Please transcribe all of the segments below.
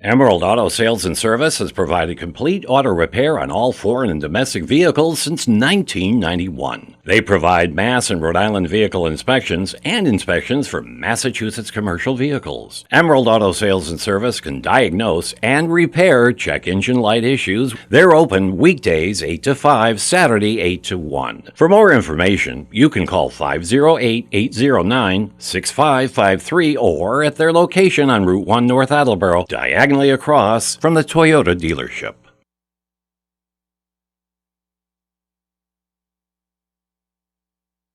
Emerald Auto Sales and Service has provided complete auto repair on all foreign and domestic vehicles since 1991. They provide Mass and Rhode Island vehicle inspections and inspections for Massachusetts commercial vehicles. Emerald Auto Sales and Service can diagnose and repair check engine light issues. They're open weekdays 8 to 5, Saturday 8 to 1. For more information, you can call 508-809-6553 or at their location on Route 1 North Attleboro, diagonally across from the Toyota dealership.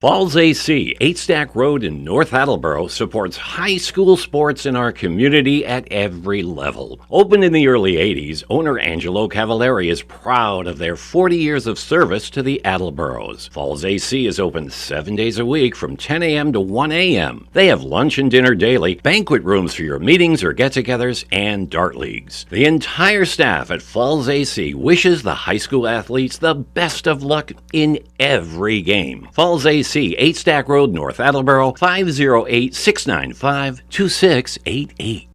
Falls AC, 8 Stack Road in North Attleboro, supports high school sports in our community at every level. Opened in the early 80s, owner Angelo Cavallari is proud of their 40 years of service to the Attleboros. Falls AC is open 7 days a week from 10 a.m. to 1 a.m. They have lunch and dinner daily, banquet rooms for your meetings or get-togethers, and dart leagues. The entire staff at Falls AC wishes the high school athletes the best of luck in every game. Falls AC, 8 Stack Road, North Attleboro, 508-695-2688.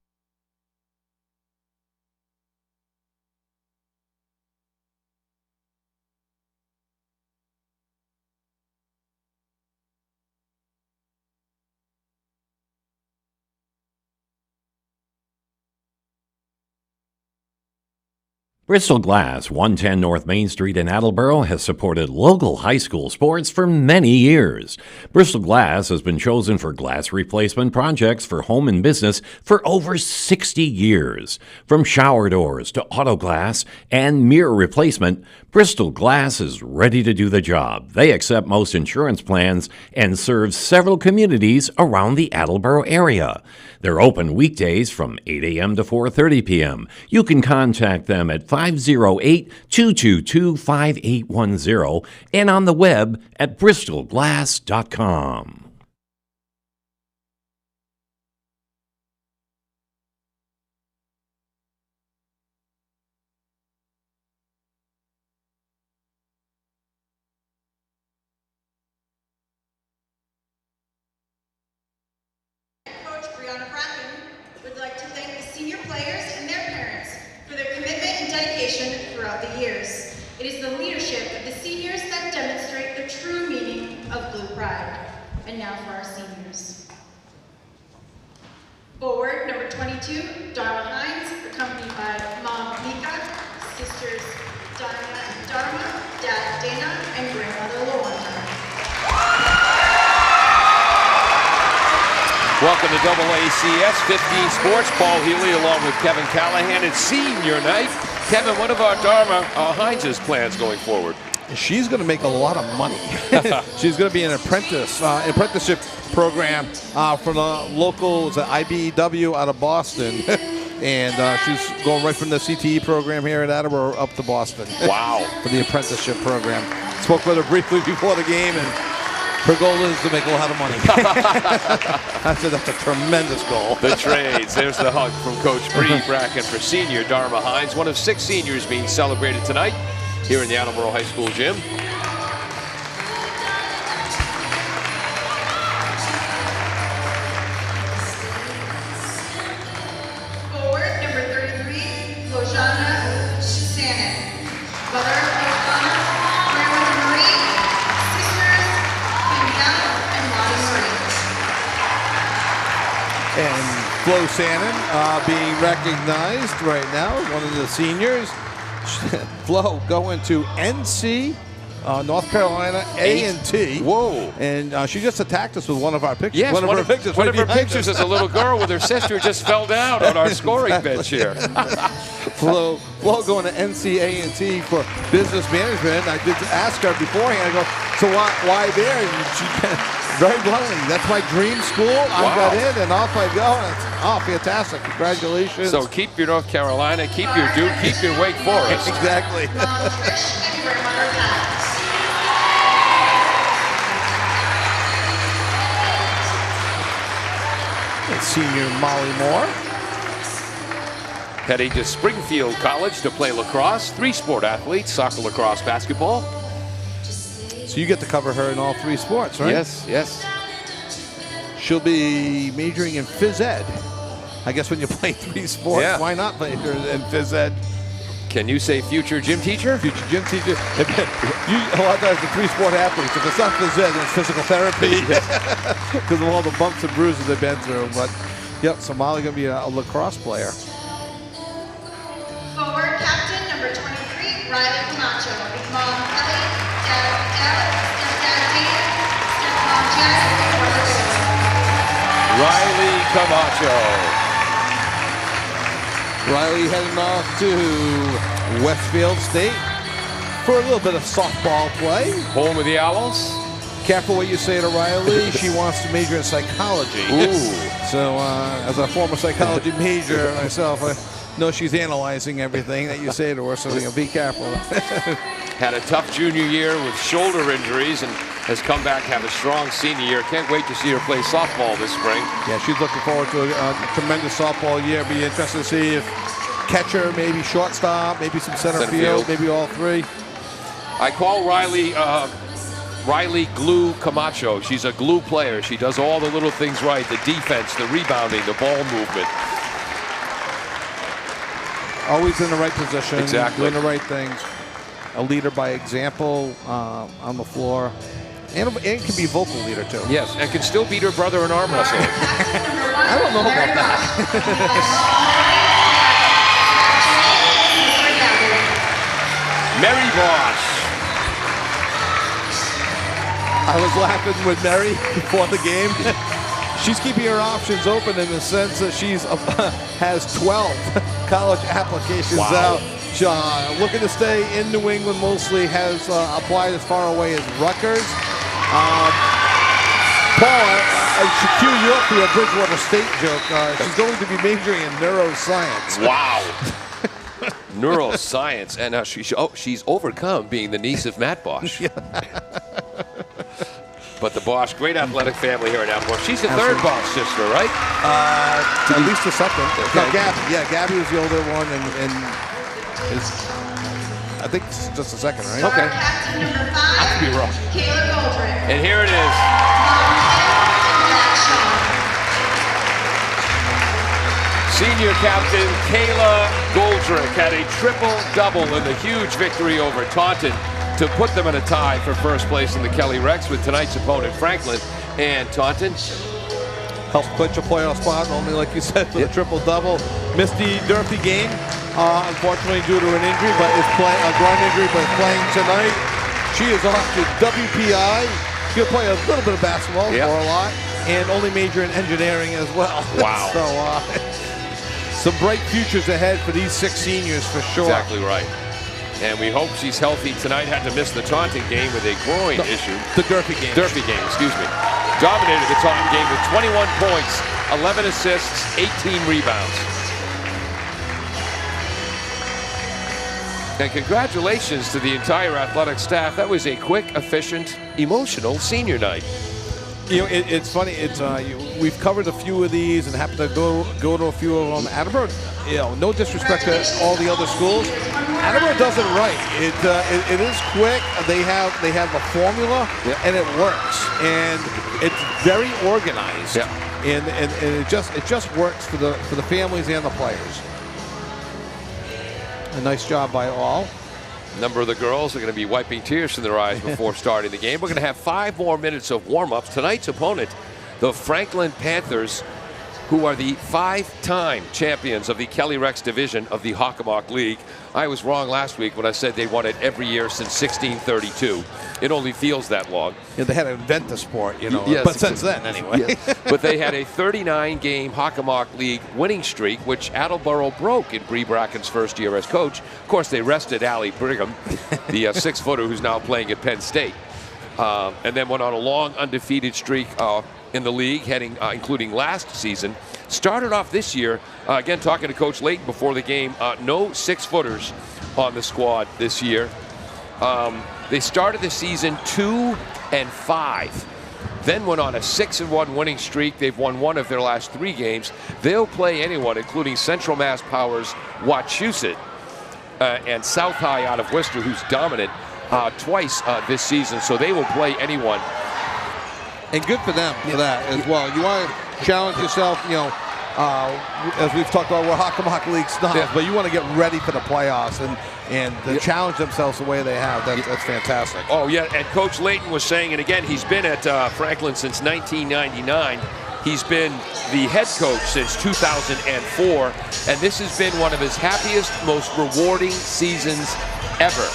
Bristol Glass, 110 North Main Street in Attleboro, has supported local high school sports for many years. Bristol Glass has been chosen for glass replacement projects for home and business for over 60 years. From shower doors to auto glass and mirror replacement, Bristol Glass is ready to do the job. They accept most insurance plans and serve several communities around the Attleboro area. They're open weekdays from 8 a.m. to 4:30 p.m. You can contact them at 508-222-5810 and on the web at bristolglass.com. Would like to thank the senior players and their parents for their commitment and dedication throughout the years. It is the leadership of the seniors that demonstrate the true meaning of Blue Pride. And now for our seniors. Forward, number 22, Dharma Hines, accompanied by Mom Mika, sisters Dharma, Dad Dana, and Grandmother Lawanda. Welcome to AACS 15 Sports. Paul Healy along with Kevin Callahan. It's senior night. Kevin, what of our Dharma Hines' plans going forward? She's going to make a lot of money. She's going to be an apprenticeship program from the locals at IBEW out of Boston. And she's going right from the CTE program here at Attleboro up to Boston. Wow. For the apprenticeship program. Spoke with her briefly before the game, and her goal is to make a lot of money. That's a tremendous goal. The trades. There's the hug from Coach Bree Bracken for senior Dharma Hines, one of 6 seniors being celebrated tonight here in the Attleboro High School gym. Forward, number 33, Lojana Sanin. Mother of Connor, Grandmother Marie, sisters Danielle and Lottie Marie. And Flo Sannon being recognized right now, one of the seniors. Flo going to NC, North Carolina, A&T. Whoa. And she just attacked us with one of our pictures. Yes, one of her pictures as a little girl with her sister who just fell down on our scoring bench here. Flo going to NC A&T for business management. I did ask her beforehand, I go, so why there? And she very bluntly, that's my dream school. I got in and off I go. And it's, fantastic. Congratulations. So keep your North Carolina, keep your Duke, keep your Wake Forest. Exactly. Senior Molly Moore. Heading to Springfield College to play lacrosse. 3 sport athletes, soccer, lacrosse, basketball. So you get to cover her in all 3 sports, right? Yes, yes. She'll be majoring in phys ed. I guess when you play 3 sports, Yeah. why not play in phys ed? Can you say future gym teacher? Future gym teacher. A lot of times the 3-sport athletes, if it's not phys ed, then it's physical therapy because of all the bumps and bruises they've been through. But yep, so Molly gonna be a lacrosse player. Forward captain number 23, Riley Camacho. Mom Kelly, Dad Elle, Stepdad Dan, Stepmom Jess, and brother Bill. Riley Camacho. Riley heading off to Westfield State for a little bit of softball play. Home of the Owls. Careful what you say to Riley. She wants to major in psychology. Ooh. So as a former psychology major myself, I know she's analyzing everything that you say to her, so be careful. Had a tough junior year with shoulder injuries and has come back, have a strong senior year. Can't wait to see her play softball this spring. Yeah, she's looking forward to a tremendous softball year. Be interested to see if catcher, maybe shortstop, maybe some center field, maybe all 3. I call Riley Riley Glue Camacho. She's a glue player. She does all the little things right, the defense, the rebounding, the ball movement. Always in the right position, Exactly. doing the right things. A leader by example on the floor. And can be a vocal leader, too. Yes, and can still beat her brother in arm wrestling. I don't know about that. Mary Bosch. I was laughing with Mary before the game. She's keeping her options open in the sense that she's has 12 college applications out. Looking to stay in New England mostly, has applied as far away as Rutgers. Paul, I should cue you up for your Bridgewater State joke. She's going to be majoring in neuroscience. Wow. Neuroscience. And she's overcome being the niece of Matt Bosch. But the Bosch, great athletic family here in Attleboro. She's the third Bosch sister, right? At least the second. Okay. No, Gabby. Yeah, Gabby was the older one, and is, I think it's just the second, right? Okay. Captain number 5, I could be wrong. Kayla Goldrick. And here it is. Dad Sean. Senior captain Kayla Goldrick had a triple-double in the huge victory over Taunton to put them in a tie for first place in the Kelly Rex with tonight's opponent Franklin and Taunton. Helps clinch a playoff spot, only like you said, for the triple-double. Missed the Durfee game, unfortunately due to an injury, but is playing a groin injury, but playing tonight. She is off to WPI. She'll play a little bit of basketball, or a lot, and only major in engineering as well. Wow. So some bright futures ahead for these 6 seniors for sure. Exactly right. And we hope she's healthy tonight. Had to miss the Taunton game with a groin issue. The Durfee game. Durfee game, excuse me. Dominated the Taunton game with 21 points, 11 assists, 18 rebounds. And congratulations to the entire athletic staff. That was a quick, efficient, emotional senior night. You know, it's funny. It's we've covered a few of these and happened to go to a few of them. Attleboro, no disrespect to all the other schools, Attleboro does it right. It is quick. They have a formula, and it works, and it's very organized. And it just works for the families and the players. A nice job by all. A number of the girls are going to be wiping tears from their eyes before starting the game. We're going to have 5 more minutes of warm-ups. Tonight's opponent, the Franklin Panthers, who are the 5-time champions of the Kelly Rex division of the Hockomock League. I was wrong last week when I said they won it every year since 1632. It only feels that long. Yeah, they had to invent the sport, you know. Yes, but since then, anyway. Yes. But they had a 39-game Hockomock League winning streak, which Attleboro broke in Bree Bracken's first year as coach. Of course, they rested Allie Brigham, the 6-footer who's now playing at Penn State. And then went on a long undefeated streak in the league, including last season. Started off this year, again, talking to Coach Layton before the game, no 6-footers on the squad this year. They started the season 2-5, then went on a 6-1 winning streak. They've won 1 of their last 3 games. They'll play anyone, including Central Mass Powers, Wachusett, and South High out of Worcester, who's dominant twice this season. So they will play anyone. And good for them for that as well. You want to challenge yourself, as we've talked about, we're Hockomock League snobs, but you want to get ready for the playoffs and challenge themselves the way they have. That's fantastic. Oh, yeah, and Coach Layton was saying, and again, he's been at Franklin since 1999. He's been the head coach since 2004, and this has been one of his happiest, most rewarding seasons ever.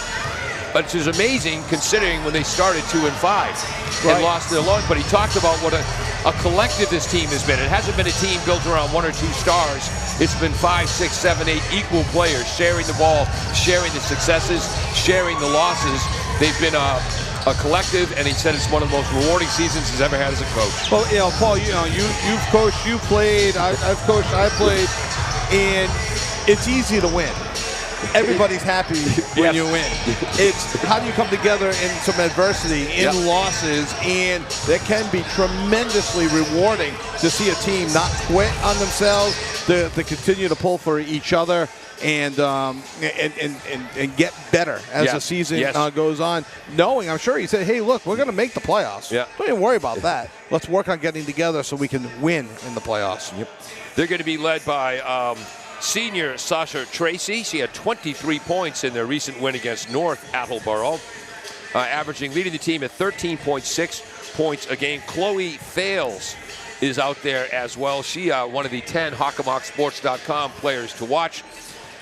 But it's amazing considering when they started 2-5 and lost their luck. But he talked about what a collective this team has been. It hasn't been a team built around 1 or 2 stars. It's been 5, 6, 7, 8 equal players sharing the ball, sharing the successes, sharing the losses. They've been a collective, and he said it's one of the most rewarding seasons he's ever had as a coach. Well, Paul, you've coached, you've played, I've coached, I've played, and it's easy to win. Everybody's happy when you win. It's how do you come together in some adversity, in losses, and that can be tremendously rewarding to see a team not quit on themselves, to continue to pull for each other, and get better as the season goes on. Knowing, I'm sure he said, hey, look, we're going to make the playoffs. Don't even worry about that. Let's work on getting together so we can win in the playoffs. They're going to be led by senior Sasha Tracy. She had 23 points in their recent win against North Attleboro, leading the team at 13.6 points a game. Chloe Fales is out there as well. She one of the 10 HockomockSports.com players to watch.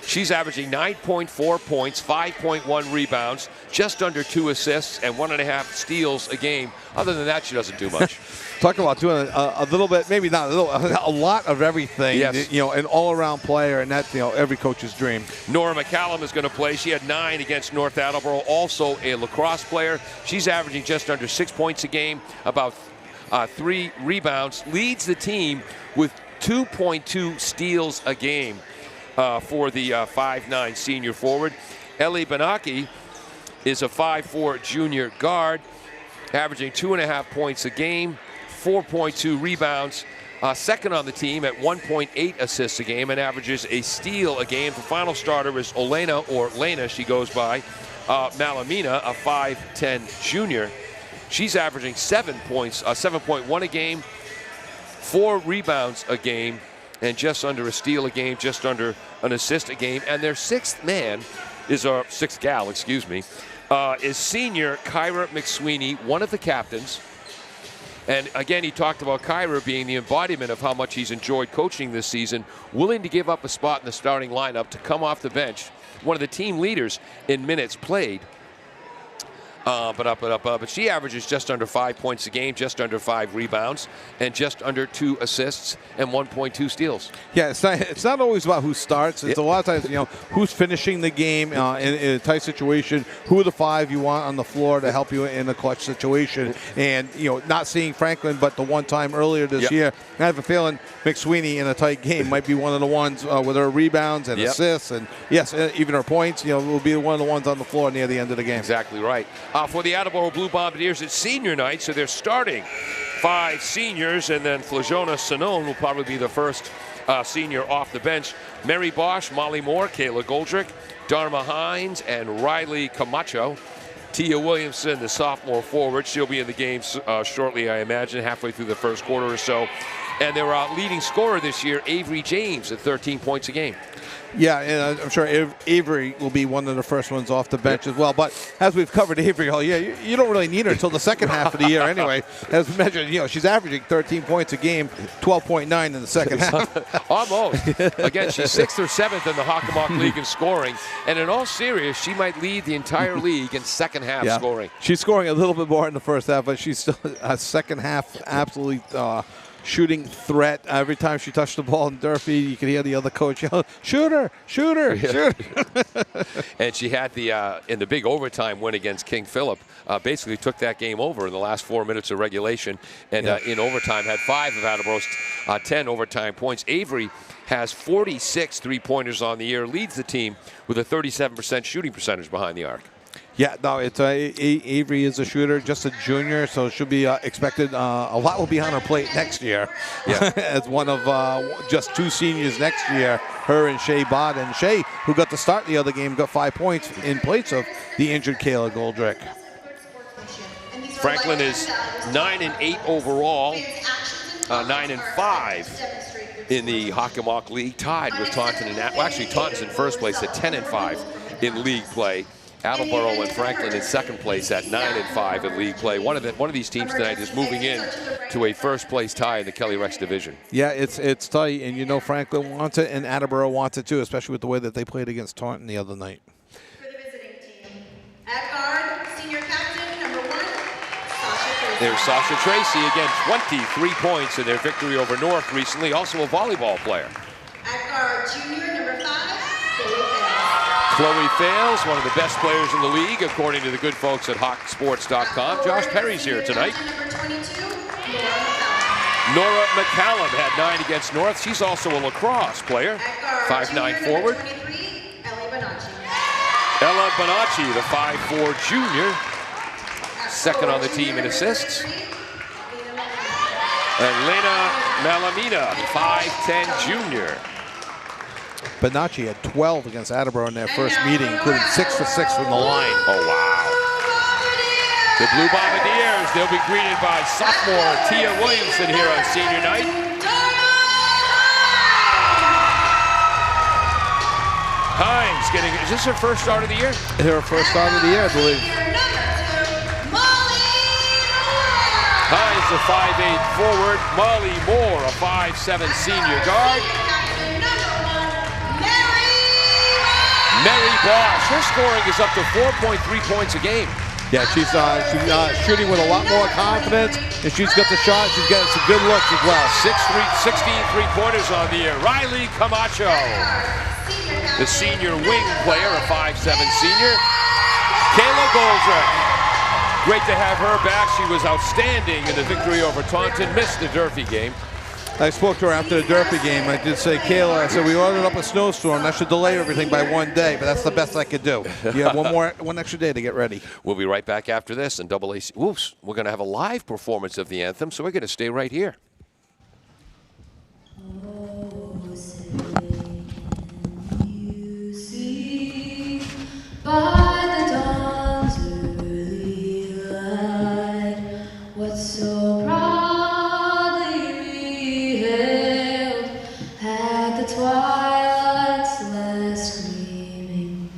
She's averaging 9.4 points, 5.1 rebounds, just under 2 assists, and 1.5 steals a game. Other than that, she doesn't do much. Talk about doing a little bit, maybe not a little, a lot of everything. Yes. An all-around player, and that's every coach's dream. Nora McCallum is going to play. She had 9 against North Attleboro, also a lacrosse player. She's averaging just under 6 points a game, about 3 rebounds, leads the team with 2.2 steals a game. For the 5'9" senior forward. Ellie Benaki is a 5'4" junior guard, averaging 2.5 points a game, 4.2 rebounds, second on the team at 1.8 assists a game, and averages a steal a game. The final starter is Olena, or Lena, she goes by, Malamina, a 5'10" junior. She's averaging 7 points, 7.1 a game, 4 rebounds a game, and just under a steal a game, just under an assist a game. And their sixth gal, is senior Kyra McSweeney, one of the captains. And again, he talked about Kyra being the embodiment of how much he's enjoyed coaching this season, willing to give up a spot in the starting lineup to come off the bench. One of the team leaders in minutes played. But she averages just under 5 points a game, just under 5 rebounds, and just under 2 assists and 1.2 steals. Yeah, it's not always about who starts. It's a lot of times, who's finishing the game in a tight situation, who are the 5 you want on the floor to help you in a clutch situation. And, not seeing Franklin but the one time earlier this year, I have a feeling McSweeney in a tight game might be one of the ones with her rebounds and assists. And, yes, even her points, will be one of the ones on the floor near the end of the game. Exactly right. For the Attleboro Blue Bombardiers, it's senior night, so they're starting 5 seniors, and then Flajona Sanone will probably be the first senior off the bench. Mary Bosch, Molly Moore, Kayla Goldrick, Dharma Hines, and Riley Camacho. Tia Williamson, the sophomore forward, she'll be in the game shortly, I imagine, halfway through the first quarter or so. And their leading scorer this year, Avery James, at 13 points a game. Yeah, and I'm sure Avery will be one of the first ones off the bench as well. But as we've covered Avery, you don't really need her until the second half of the year anyway. As mentioned, she's averaging 13 points a game, 12.9 in the second half. Almost. Again, she's 6th or 7th in the Hockomock League in scoring. And in all seriousness, she might lead the entire league in second half scoring. She's scoring a little bit more in the first half, but she's still a second half absolutely shooting threat. Every time she touched the ball in Durfee, you could hear the other coach yell, shoot her, shoot her, shoot her. And she had in the big overtime win against King Philip, basically took that game over in the last 4 minutes of regulation. And in overtime had 5 of Attleboro's 10 overtime points. Avery has 46 three-pointers on the year, leads the team with a 37% shooting percentage behind the arc. Yeah, no, it's Avery is a shooter, just a junior, so she'll be expected. A lot will be on her plate next year. Yeah, as one of just 2 seniors next year, her and Shay Bott. And Shay, who got to start the other game, got 5 points in place of the injured Kayla Goldrick. Franklin is 9-8 overall, 9-5 in the Hockomock League, tied with Taunton and well, actually Taunton's in first place at 10-5 in league play. Attleboro and Franklin in second place at 9-5 in league play. One of these teams tonight is moving in to a first place tie in the Kelly Rex division. Yeah, it's tight, and you know Franklin wants it, and Attleboro wants it too, especially with the way that they played against Taunton the other night. For the visiting team, at guard, senior captain number 1, Sasha Tracy. There's Sasha Tracy again, 23 points in their victory over North recently. Also a volleyball player. At guard, junior number 5, Chloe Fails. Chloe Fails, one of the best players in the league, according to the good folks at HawkSports.com. Josh Perry's here tonight. Number 22, Nora McCallum had 9 against North. She's also a lacrosse player. 5'9" forward. 23, Ellie Bonacci. Ella Bonacci, the 5'4" junior. Second on the team in assists. And Lena Malamina, the 5'10" junior. Bonacci had 12 against Attleboro in their first meeting, including 6 for 6 from the line. Oh, wow. The Blue Bombardiers, they'll be greeted by sophomore Tia Williamson here on senior night. Hines getting, is this her first start of the year? Her first start of the year, I believe. Hines, a 5'8" forward. Molly Moore, a 5'7" senior guard. Mary Bosch, her scoring is up to 4.3 points a game. Yeah, she's shooting with a lot more confidence, and she's got the shot. She's getting some good looks as well. 16 three-pointers on the year. Riley Camacho, the senior wing player, a 5'7" senior. Kayla Goldrick, great to have her back. She was outstanding in the victory over Taunton. Missed the Durfee game. I spoke to her after the Durfee game. I did say, Kayla, I said, we ordered up a snowstorm. That should delay everything by 1 day, but that's the best I could do. You have one extra day to get ready. We'll be right back after this. And AAC, oops, we're going to have a live performance of the anthem, so we're going to stay right here. Oh, say, can you see by the dawn's early light what so proudly we hailed at the twilight's last gleaming,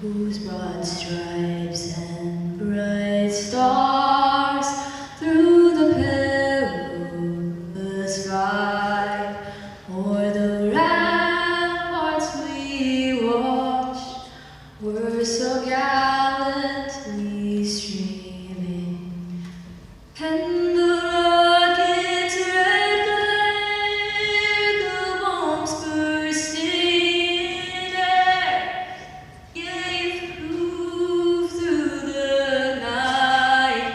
whose broad stripes and bright stars through the perilous fight o'er the ramparts we watched were so gallantly streaming, and the rocket's red glare, the bombs bursting in air, gave proof through the night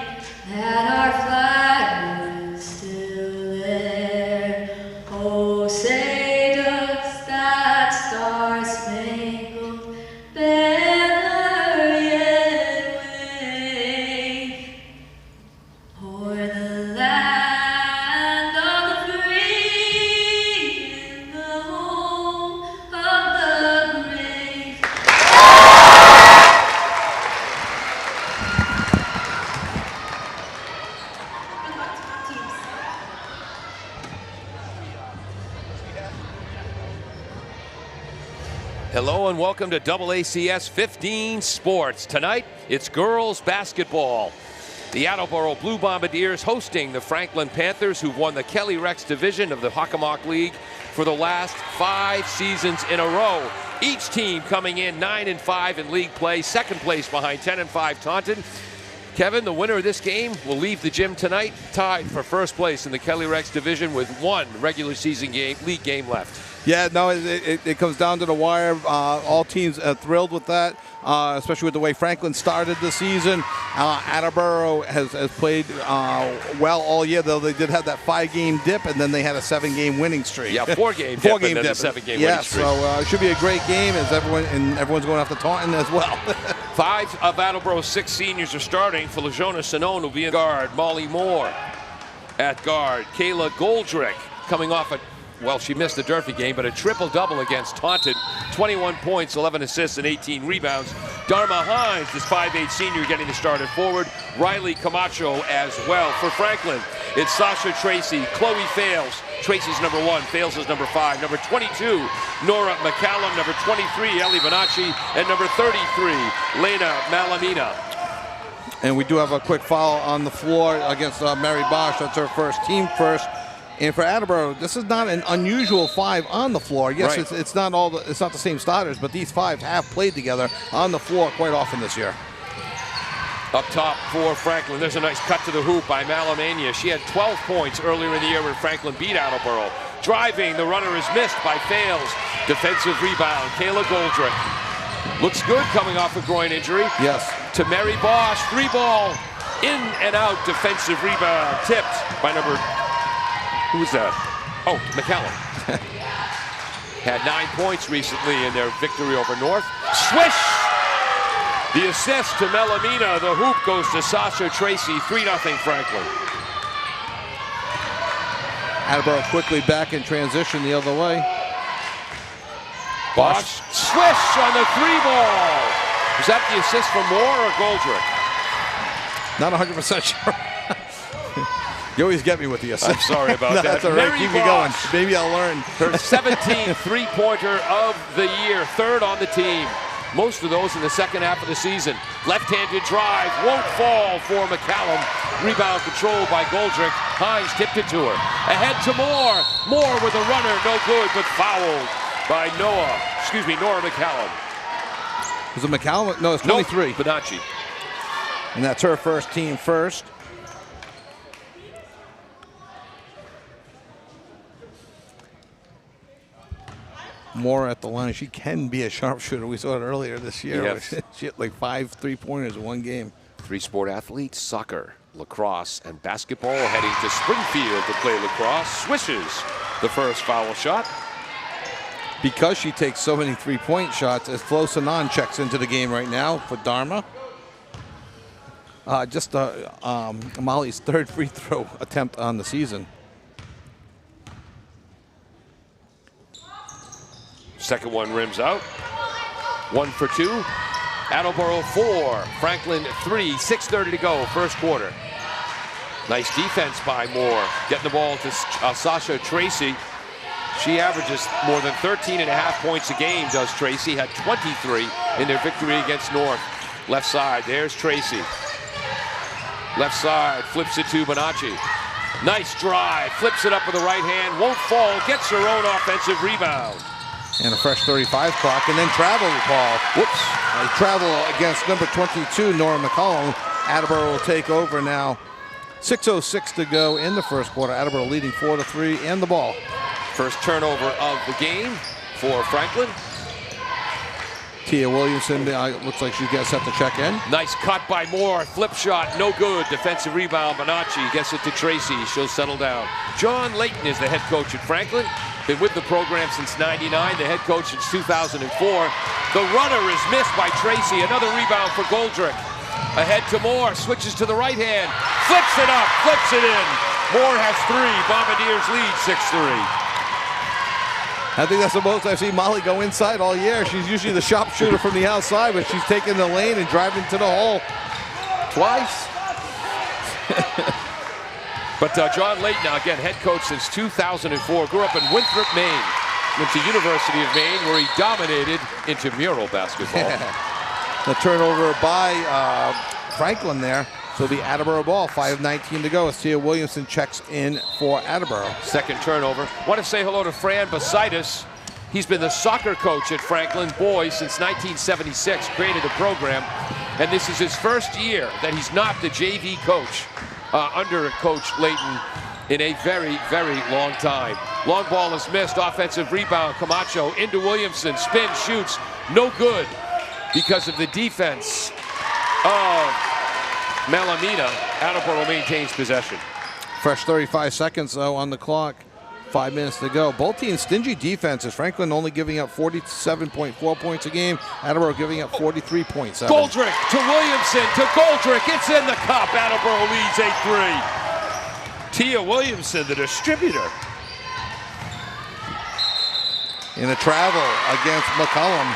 that our flag was still there. Oh, say does that star-spangled banner yet wave o'er the land of the free and the home of the brave? Hello and welcome to AACS 15 Sports. Tonight, it's girls basketball. The Attleboro Blue Bombardiers hosting the Franklin Panthers, who've won the Kelly Rex division of the Hockomock League for the last 5 seasons in a row. Each team coming in 9-5 in league play, second place behind 10-5 Taunton. Kevin, the winner of this game will leave the gym tonight, tied for first place in the Kelly Rex division with 1 regular season league game left. Yeah, no, it comes down to the wire. All teams are thrilled with that, especially with the way Franklin started the season. Attleboro has played well all year, though they did have that 5-game dip, and then they had a 7-game winning streak. Yeah, 4-game dip, and then a 7-game winning streak. So it should be a great game, as everyone's going after Taunton as well. 5 of Attleboro's 6 seniors are starting. For Lejona Sinone will be in guard. Molly Moore at guard. Kayla Goldrick coming off a, well, she missed the Durfee game, but a triple-double against Taunton. 21 points, 11 assists, and 18 rebounds. Dharma Hines, this 5'8" senior, getting the start at forward. Riley Camacho as well. For Franklin, It's Sasha Tracy. Chloe Fales. Tracy's number 1. Fales is number 5. Number 22, Nora McCallum. Number 23, Ellie Bonacci. And number 33, Lena Malamina. And we do have a quick foul on the floor against Mary Bosch. That's her first, team first. And for Attleboro, this is not an unusual 5 on the floor. Yes, right. it's not the same starters, but these 5 have played together on the floor quite often this year. Up top for Franklin, there's a nice cut to the hoop by Malamania. She had 12 points earlier in the year when Franklin beat Attleboro. Driving, the runner is missed by Fales. Defensive rebound, Kayla Goldrick. Looks good coming off a groin injury. Yes. To Mary Bosch, 3-ball, in and out, defensive rebound, tipped by number, who was that? Oh, McCallum. Had 9 points recently in their victory over North. Swish! The assist to Melamina. The hoop goes to Sasha Tracy. 3-0 Franklin. Attleboro quickly back in transition the other way. Bosch, swish on the 3-ball. Was that the assist from Moore or Goldrick? Not 100% sure. You always get me with the assist. I'm sorry about No, that. that's all right. Mary Keep me going. Bosch. Maybe I'll learn. Her 17th three-pointer of the year. 3rd on the team. Most of those in the second half of the season. Left-handed drive, won't fall for McCallum. Rebound controlled by Goldrick. Hines tipped it to her. Ahead to Moore. Moore with a runner, no good, but fouled by Nora McCallum. Was it McCallum? No, it's 23. Nope, Bonacci. And that's her first, team first. Moore at the line. She can be a sharpshooter. We saw it earlier this year. Yes. She had like 5 3-pointers in one game. 3 sport athletes, soccer, lacrosse, and basketball heading to Springfield to play lacrosse. Swishes the first foul shot. Because she takes so many 3-point shots, as Flo Sanan checks into the game right now for Dharma. Just Molly's 3rd free throw attempt on the season. Second one rims out. 1 for 2. Attleboro 4. Franklin 3. 6:30 to go. First quarter. Nice defense by Moore. Getting the ball to Sasha Tracy. She averages more than 13.5 points a game, does Tracy. Had 23 in their victory against North. Left side. There's Tracy. Left side. Flips it to Bonacci. Nice drive. Flips it up with the right hand. Won't fall. Gets her own offensive rebound. And a fresh 35 clock, and then travel call. Whoops. Travel against number 22, Nora McCollum. Attleboro will take over now. 6:06 to go in the first quarter. Attleboro leading 4-3 and the ball. First turnover of the game for Franklin. Tia Williamson looks like she gets set to check in. Nice cut by Moore. Flip shot, no good. Defensive rebound. Bonacci gets it to Tracy. She'll settle down. John Layton is the head coach at Franklin. Been with the program since '99. The head coach since 2004. The runner is missed by Tracy. Another rebound for Goldrick. Ahead to Moore. Switches to the right hand. Flips it up. Flips it in. Moore has 3. Bombardiers lead 6-3. I think that's the most I've seen Molly go inside all year. She's usually the sharpshooter from the outside, but she's taking the lane and driving to the hole twice. But John Layton, again, head coach since 2004, grew up in Winthrop, Maine. Went to University of Maine, where he dominated intramural basketball. The turnover by Franklin there. So it'll be Attleboro ball, 5:19 to go as Tia Williamson checks in for Attleboro. Second turnover. Want to say hello to Fran Basitis. He's been the soccer coach at Franklin boys since 1976, created the program. And this is his first year that he's not the JV coach under Coach Layton in a very, very long time. Long ball is missed. Offensive rebound. Camacho into Williamson. Spin, shoots. No good because of the defense of Malamina. Attleboro maintains possession. Fresh 35 seconds, though, on the clock. 5 minutes to go. Both teams stingy defenses. Franklin only giving up 47.4 points a game. Attleboro giving up 43.7. Goldrick to Williamson to Goldrick. It's in the cup. Attleboro leads 8-3. Tia Williamson, the distributor. In a travel against McCollum.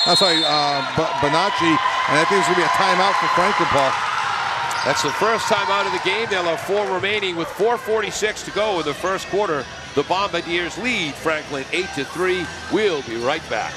I'm sorry, Bonacci. And I think it's going to be a timeout for Franklin, Paul. That's the first time out of the game. They'll have 4 remaining with 4:46 to go in the first quarter. The Bombardiers lead Franklin 8-3. We'll be right back.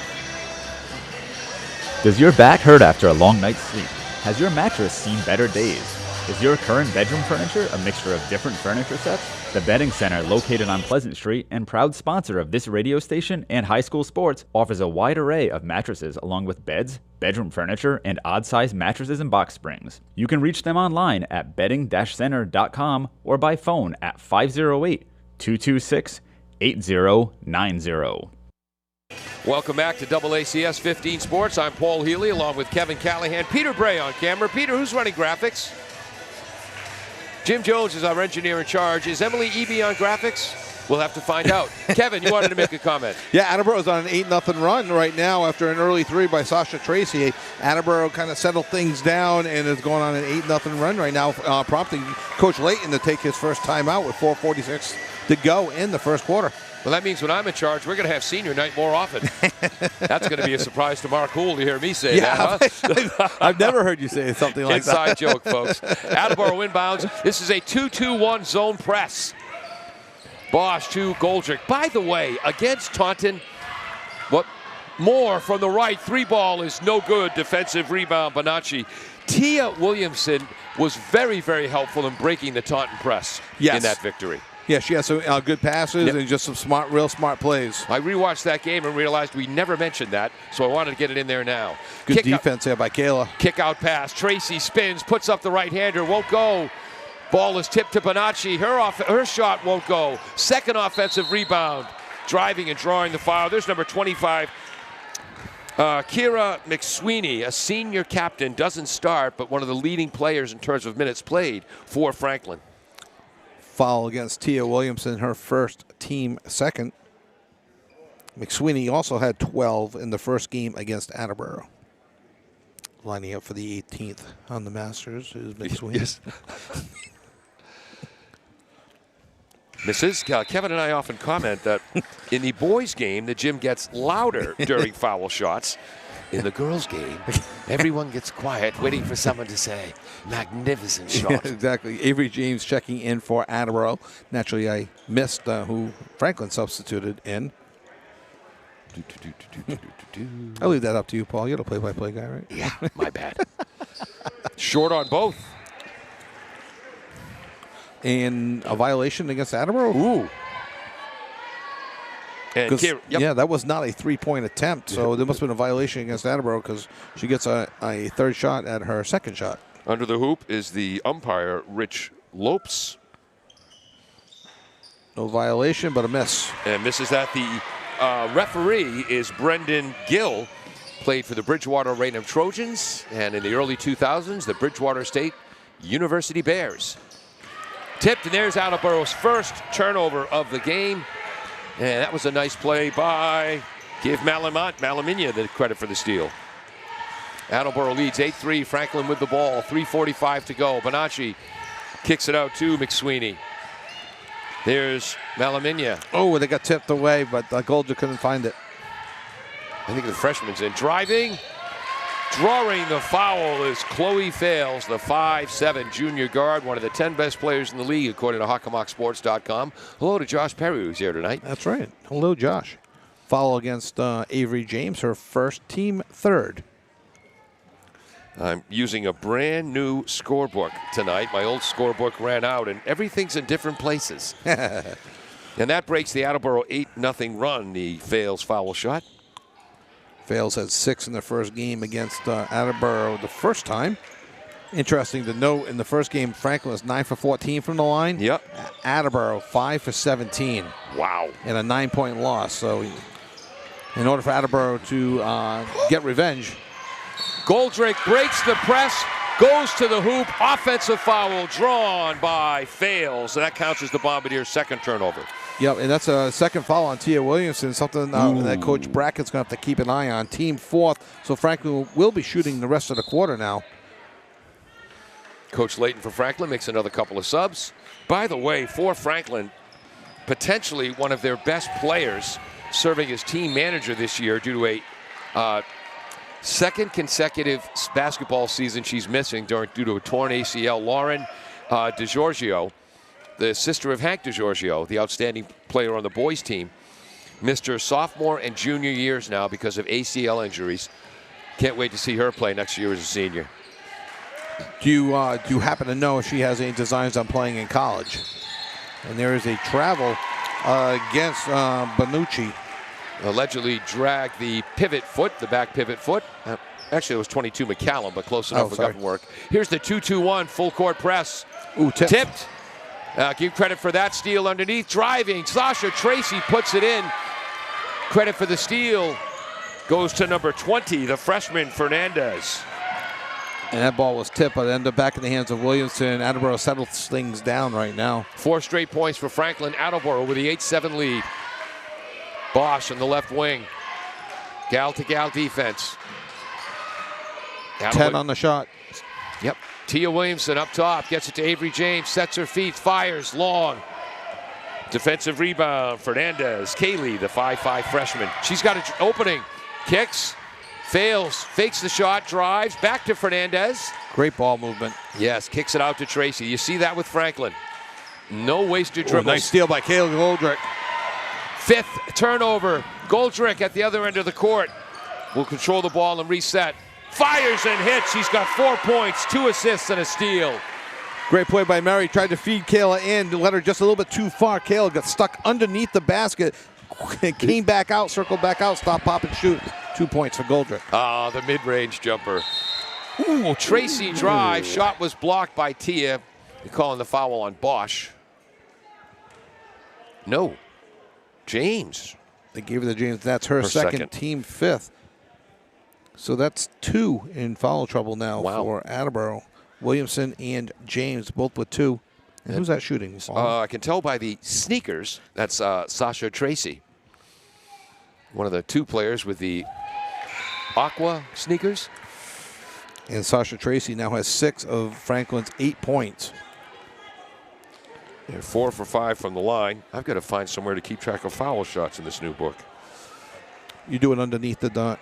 Does your back hurt after a long night's sleep? Has your mattress seen better days? Is your current bedroom furniture a mixture of different furniture sets? The Bedding Center, located on Pleasant Street and proud sponsor of this radio station and high school sports, offers a wide array of mattresses along with beds, bedroom furniture, and odd-sized mattresses and box springs. You can reach them online at bedding-center.com or by phone at 508-226-8090. Welcome back to AACS 15 Sports. I'm Paul Healy along with Kevin Callahan. Peter Bray on camera. Peter, who's running graphics? Jim Jones is our engineer in charge. Is Emily Eby on graphics? We'll have to find out. Kevin, you wanted to make a comment. Yeah, Attleboro's on an 8-0 run right now after an early 3 by Sasha Tracy. Attleboro kind of settled things down and is going on an 8-0 run right now, prompting Coach Layton to take his first time out with 4:46 to go in the first quarter. Well, that means when I'm in charge, we're going to have senior night more often. That's going to be a surprise to Mark Houle to hear me say that. Huh? I've never heard you say something like that. Inside joke, folks. Attleboro inbounds. This is a 2-2-1 zone press. Bosch to Goldrick. By the way, against Taunton, what more from the right. 3 ball is no good. Defensive rebound, Bonacci. Tia Williamson was very, very helpful in breaking the Taunton press in that victory. Yeah, she has some good passes and just some real smart plays. I rewatched that game and realized we never mentioned that, so I wanted to get it in there now. Good defense there by Kayla. Kick out pass. Tracy spins, puts up the right-hander, won't go. Ball is tipped to Bonacci. Her shot won't go. Second offensive rebound. Driving and drawing the foul. There's number 25. Kira McSweeney, a senior captain, doesn't start, but one of the leading players in terms of minutes played for Franklin. Foul against Tia Williamson, her first, team second. McSweeney also had 12 in the first game against Attleboro. Lining up for the 18th on the Masters is McSweeney. Yes. Mrs. Kevin and I often comment that in the boys' game, the gym gets louder during foul shots. In the girls' game, everyone gets quiet, waiting for someone to say, magnificent shot. Yeah, exactly. Avery James checking in for Attleboro. Naturally, I missed who Franklin substituted in. I'll leave that up to you, Paul. You're the play-by-play guy, right? Yeah, my bad. Short on both. And a violation against Attleboro? Ooh. And yeah, that was not a 3-point attempt, so there must have been a violation against Attleboro because she gets a third shot at her second shot. Under the hoop is the umpire, Rich Lopes. No violation, but a miss. And misses that. The referee is Brendan Gill, played for the Bridgewater Raynham Trojans, and in the early 2000s, the Bridgewater State University Bears. Tipped, and there's Attleboro's first turnover of the game. And that was a nice play by, give Malaminia the credit for the steal. Attleboro leads 8-3, Franklin with the ball, 3:45 to go. Bonacci kicks it out to McSweeney. There's Malaminia. Oh, they got tipped away, but Goldrick couldn't find it. I think the freshman's in. Driving, drawing the foul is Chloe Fales, the 5'7" junior guard, one of the 10 best players in the league, according to HockomockSports.com. Hello to Josh Perry, who's here tonight. That's right. Hello, Josh. Foul against Avery James, her first, team third. I'm using a brand new scorebook tonight. My old scorebook ran out, and everything's in different places. And that breaks the Attleboro 8-0 run, the Fales foul shot. Fales had 6 in the first game against Attleboro the first time. Interesting to note, in the first game, Franklin was 9 for 14 from the line. Yep. Attleboro 5 for 17. Wow. And a 9-point loss. So in order for Attleboro to get revenge. Goldrick breaks the press, goes to the hoop. Offensive foul drawn by Fales. And that counts as the Bombardiers' second turnover. Yep, and that's a second foul on Tia Williamson, something that Coach Brackett's going to have to keep an eye on. Team fourth, so Franklin will be shooting the rest of the quarter now. Coach Layton for Franklin makes another couple of subs. By the way, for Franklin, potentially one of their best players serving as team manager this year due to a Second consecutive basketball season she's missing due to a torn ACL. Lauren DeGiorgio, the sister of Hank DeGiorgio, the outstanding player on the boys team, missed her sophomore and junior years now because of ACL injuries. Can't wait to see her play next year as a senior. Do you happen to know if she has any designs on playing in college? And there is a travel against Bonucci. Allegedly dragged the pivot foot, the back pivot foot. Actually, it was 22 McCallum, but close enough for government work. Here's the 2-2-1 full court press. Ooh, tipped. Give credit for that steal underneath. Driving. Sasha Tracy puts it in. Credit for the steal goes to number 20, the freshman Fernandez. And that ball was tipped, but it ended up back in the hands of Williamson. Attleboro settles things down right now. 4 straight points for Franklin. Attleboro with the 8-7 lead. Bosch on the left wing. Gal-to-gal defense. 10 on the shot. Yep. Tia Williamson up top. Gets it to Avery James. Sets her feet. Fires long. Defensive rebound. Fernandez. Kaylee, the 5'5 freshman. She's got an opening. Kicks. Fails. Fakes the shot. Drives. Back to Fernandez. Great ball movement. Yes. Kicks it out to Tracy. You see that with Franklin. No wasted dribbles. Nice steal by Kaylee Goldrick. 5th turnover. Goldrick at the other end of the court will control the ball and reset. Fires and hits. She's got 4 points, 2 assists, and a steal. Great play by Mary. Tried to feed Kayla in, let her just a little bit too far. Kayla got stuck underneath the basket. Came back out, circled back out, stop, pop, and shoot. 2 points for Goldrick. Ah, the mid-range jumper. Ooh, Tracy drive. Shot was blocked by Tia. They're calling the foul on Bosch. No. James. They gave it to James. That's her second, team 5th. So that's 2 in foul trouble now for Attleboro. Williamson and James both with 2. And who's that shooting? I can tell by the sneakers. That's Sasha Tracy. One of the 2 players with the aqua sneakers. And Sasha Tracy now has 6 of Franklin's 8 points. They're 4 for 5 from the line. I've got to find somewhere to keep track of foul shots in this new book. You do it underneath the dot.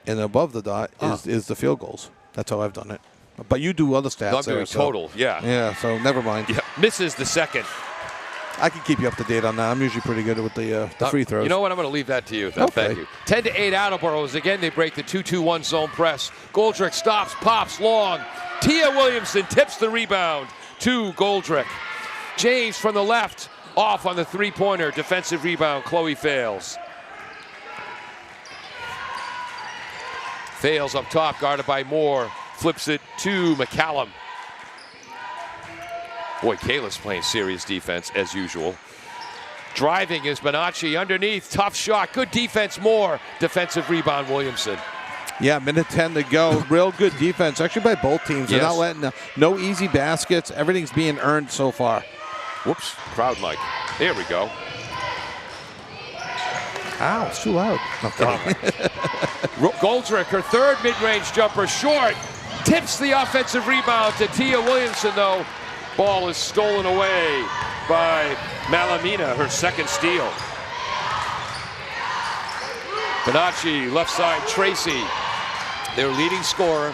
And above the dot is the field goals. That's how I've done it. But you do other stats. I'm doing total, yeah. Yeah, so never mind. Yeah. Misses the second. I can keep you up to date on that. I'm usually pretty good with the free throws. You know what? I'm going to leave that to you. Okay. Thank you. 10-8 Attleboro. Again, they break the 2-2-1 zone press. Goldrick stops, pops long. Tia Williamson tips the rebound to Goldrick. James from the left, off on the three-pointer. Defensive rebound. Chloe fails. Fails up top, guarded by Moore. Flips it to McCallum. Boy, Kayla's playing serious defense as usual. Driving is Bonacci underneath. Tough shot. Good defense, Moore. Defensive rebound, Williamson. Yeah, minute 10 to go. Real good defense, actually, by both teams. They're not letting no easy baskets. Everything's being earned so far. Whoops, crowd mic. There we go. Ow, it's too loud. Goldrick, her 3rd mid-range jumper, short. Tips the offensive rebound to Tia Williamson, though. Ball is stolen away by Malamina, her 2nd steal. Bonacci, left side, Tracy, their leading scorer.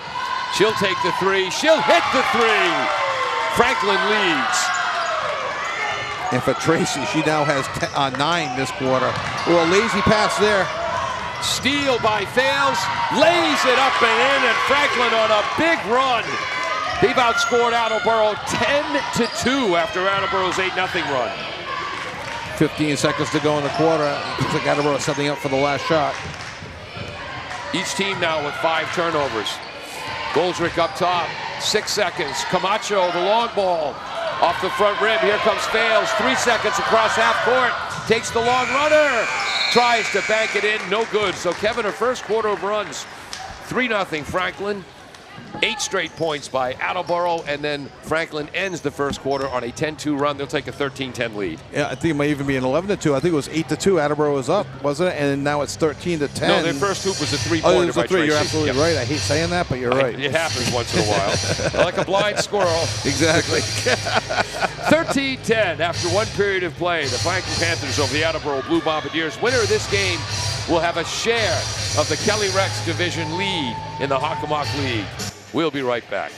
She'll take the 3. She'll hit the 3. Franklin leads. And for Tracy, she now has 9 this quarter. Well, a lazy pass there. Steal by Fails, lays it up and in, and Franklin on a big run. They've outscored Attleboro 10-2 after Attleboro's 8-0 run. 15 seconds to go in the quarter. Looks like Attleboro setting up for the last shot. Each team now with 5 turnovers. Goldrick up top, 6 seconds. Camacho, the long ball. Off the front rim, here comes Fails. 3 seconds across half court. Takes the long runner. Tries to bank it in, no good. So Kevin, her first quarter of runs. 3-0 Franklin. 8 straight points by Attleboro, and then Franklin ends the first quarter on a 10-2 run. They'll take a 13-10 lead. Yeah, I think it might even be an 11-2. I think it was 8-2. Attleboro was up, wasn't it? And now it's 13-10. No, their first hoop was a 3-pointer. Oh, it was a 3. Tracy. You're absolutely right. I hate saying that, but you're right. It happens once in a while. Like a blind squirrel. Exactly. 13-10 after 1 period of play. The Franklin Panthers over the Attleboro Blue Bombardiers. Winner of this game will have a share of the Kelly Rex Division lead in the Hockomock League. We'll be right back.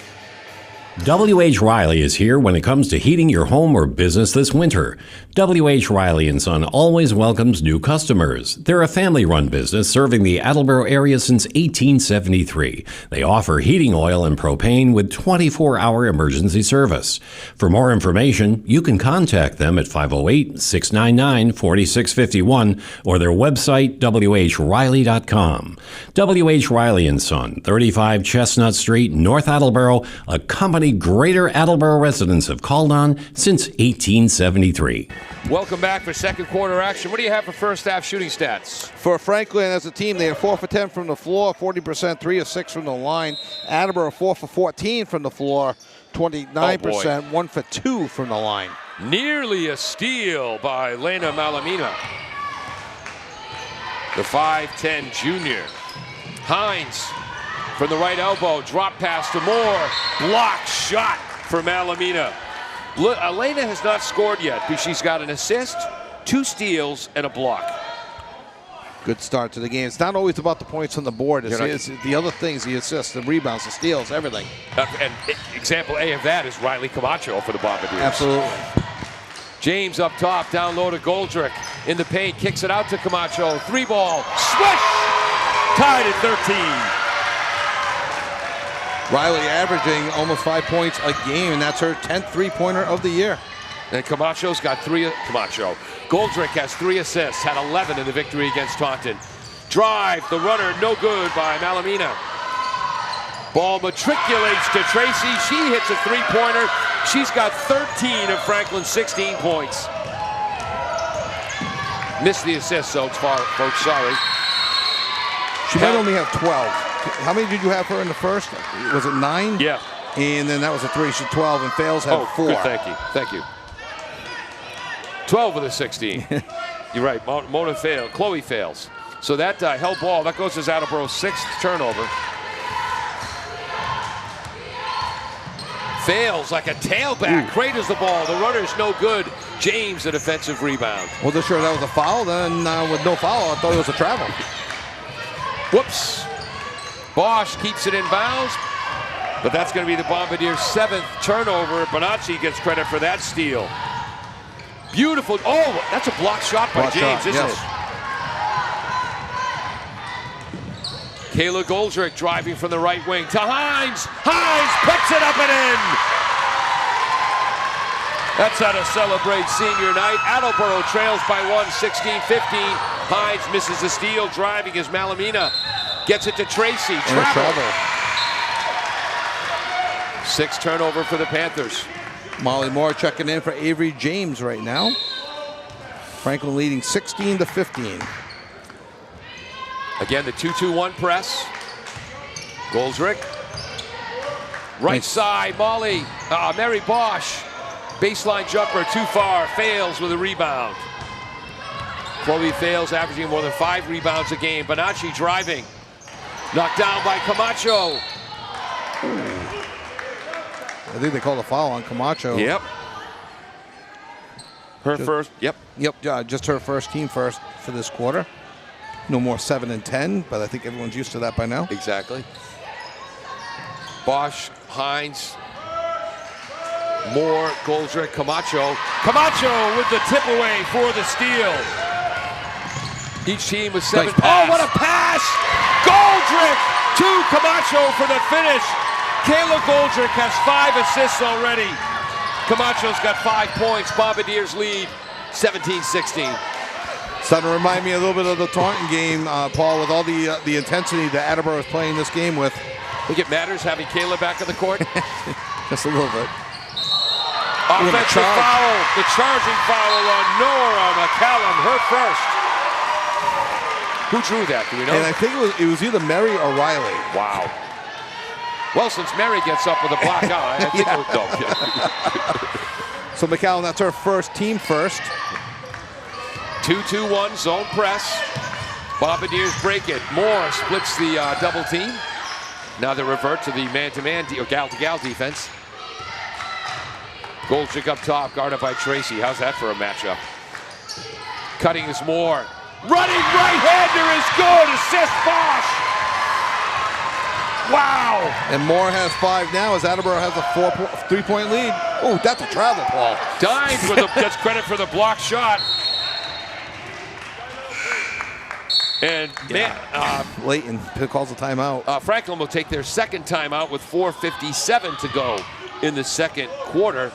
W.H. Riley is here when it comes to heating your home or business this winter. W.H. Riley & Son always welcomes new customers. They're a family-run business serving the Attleboro area since 1873. They offer heating oil and propane with 24-hour emergency service. For more information, you can contact them at 508-699-4651 or their website, whriley.com. W.H. Riley & Son, 35 Chestnut Street, North Attleboro, a company Greater Attleboro residents have called on since 1873. Welcome back for second quarter action. What do you have for first half shooting stats? For Franklin as a team, they are 4 for 10 from the floor, 40%, 3 of 6 from the line. Attleboro 4 for 14 from the floor, 29%, 1 for 2 from the line. Nearly a steal by Lena Malamina. The 5'10 junior. Hines from the right elbow, drop pass to Moore, block shot for Malamina. Elena has not scored yet, but she's got an assist, 2 steals, and a block. Good start to the game. It's not always about the points on the board. It's the other things, the assists, the rebounds, the steals, everything. And example A of that is Riley Camacho for the Bombardiers. Absolutely. James up top, down low to Goldrick. In the paint, kicks it out to Camacho. 3-ball, swish! Tied at 13. Riley averaging almost 5 points a game, and that's her 10th three-pointer of the year. And Camacho's got 3. Camacho. Goldrick has 3 assists, had 11 in the victory against Taunton. Drive, the runner, no good by Malamina. Ball matriculates to Tracy. She hits a 3-pointer. She's got 13 of Franklin's 16 points. Missed the assist, so folks, sorry. She might only have 12. How many did you have her in the first? Was it 9? Yeah. And then that was a 3. She's 12, and Fails had 4. Good, thank you. 12 of the 16. You're right. Mona fails. Chloe fails. So that held ball, that goes as Attleboro's 6th turnover. Fails like a tailback. Craters the ball. The runner's no good. James, a defensive rebound. Wasn't sure that was a foul. Then with no foul, I thought it was a travel. Whoops. Bosch keeps it in bounds, but that's going to be the Bombardiers' 7th turnover. Bonacci gets credit for that steal. Beautiful. Oh, that's a block shot by James, isn't it? Kayla Goldrick driving from the right wing to Hines. Hines puts it up and in. That's how to celebrate senior night. Attleboro trails by 1, 16-15. Hines misses the steal. Driving is Malamina. Gets it to Tracy. Travel. 6th turnover for the Panthers. Molly Moore checking in for Avery James right now. Franklin leading 16-15. Again, the 2-2-1 press. Goldrick. Right side, Molly. Mary Bosch. Baseline jumper, too far. Fails with a rebound. Chloe Fails averaging more than 5 rebounds a game. Bonacci driving. Knocked down by Camacho. I think they called a foul on Camacho. Yep. Her first, yep. Yep, just her first team first for this quarter. No more 7 and 10, but I think everyone's used to that by now. Exactly. Bosch, Hines, Moore, Goldrick, Camacho. Camacho with the tip away for the steal. Each team with 7. Nice pass. Oh, what a pass! Goldrick to Camacho for the finish. Kayla Goldrick has 5 assists already. Camacho's got 5 points. Bombardiers lead 17-16. Starting to remind me a little bit of the Taunton game, Paul, with all the intensity that Attleboro is playing this game with. Think it matters having Kayla back on the court? Just a little bit. Offensive foul. The charging foul on Nora McCallum, her first. Who drew that? Do we know? And I think it was either Mary or Riley. Wow. Well, since Mary gets up with a black eye, I think it was, So McCallum, that's her first team first. 2-2-1 zone press. Bombardiers break it. Moore splits the double team. Now they revert to the man-to-man or gal-to-gal defense. Goldrick up top, guarded by Tracy. How's that for a matchup? Cutting is Moore. Running right-hander is good. Assist Bosch. Wow. And Moore has 5 now as Attleboro has a 3-point lead. Oh, that's a travel, Paul. Dines gets credit for the block shot. And Layton calls a timeout. Franklin will take their second timeout with 4:57 to go in the second quarter.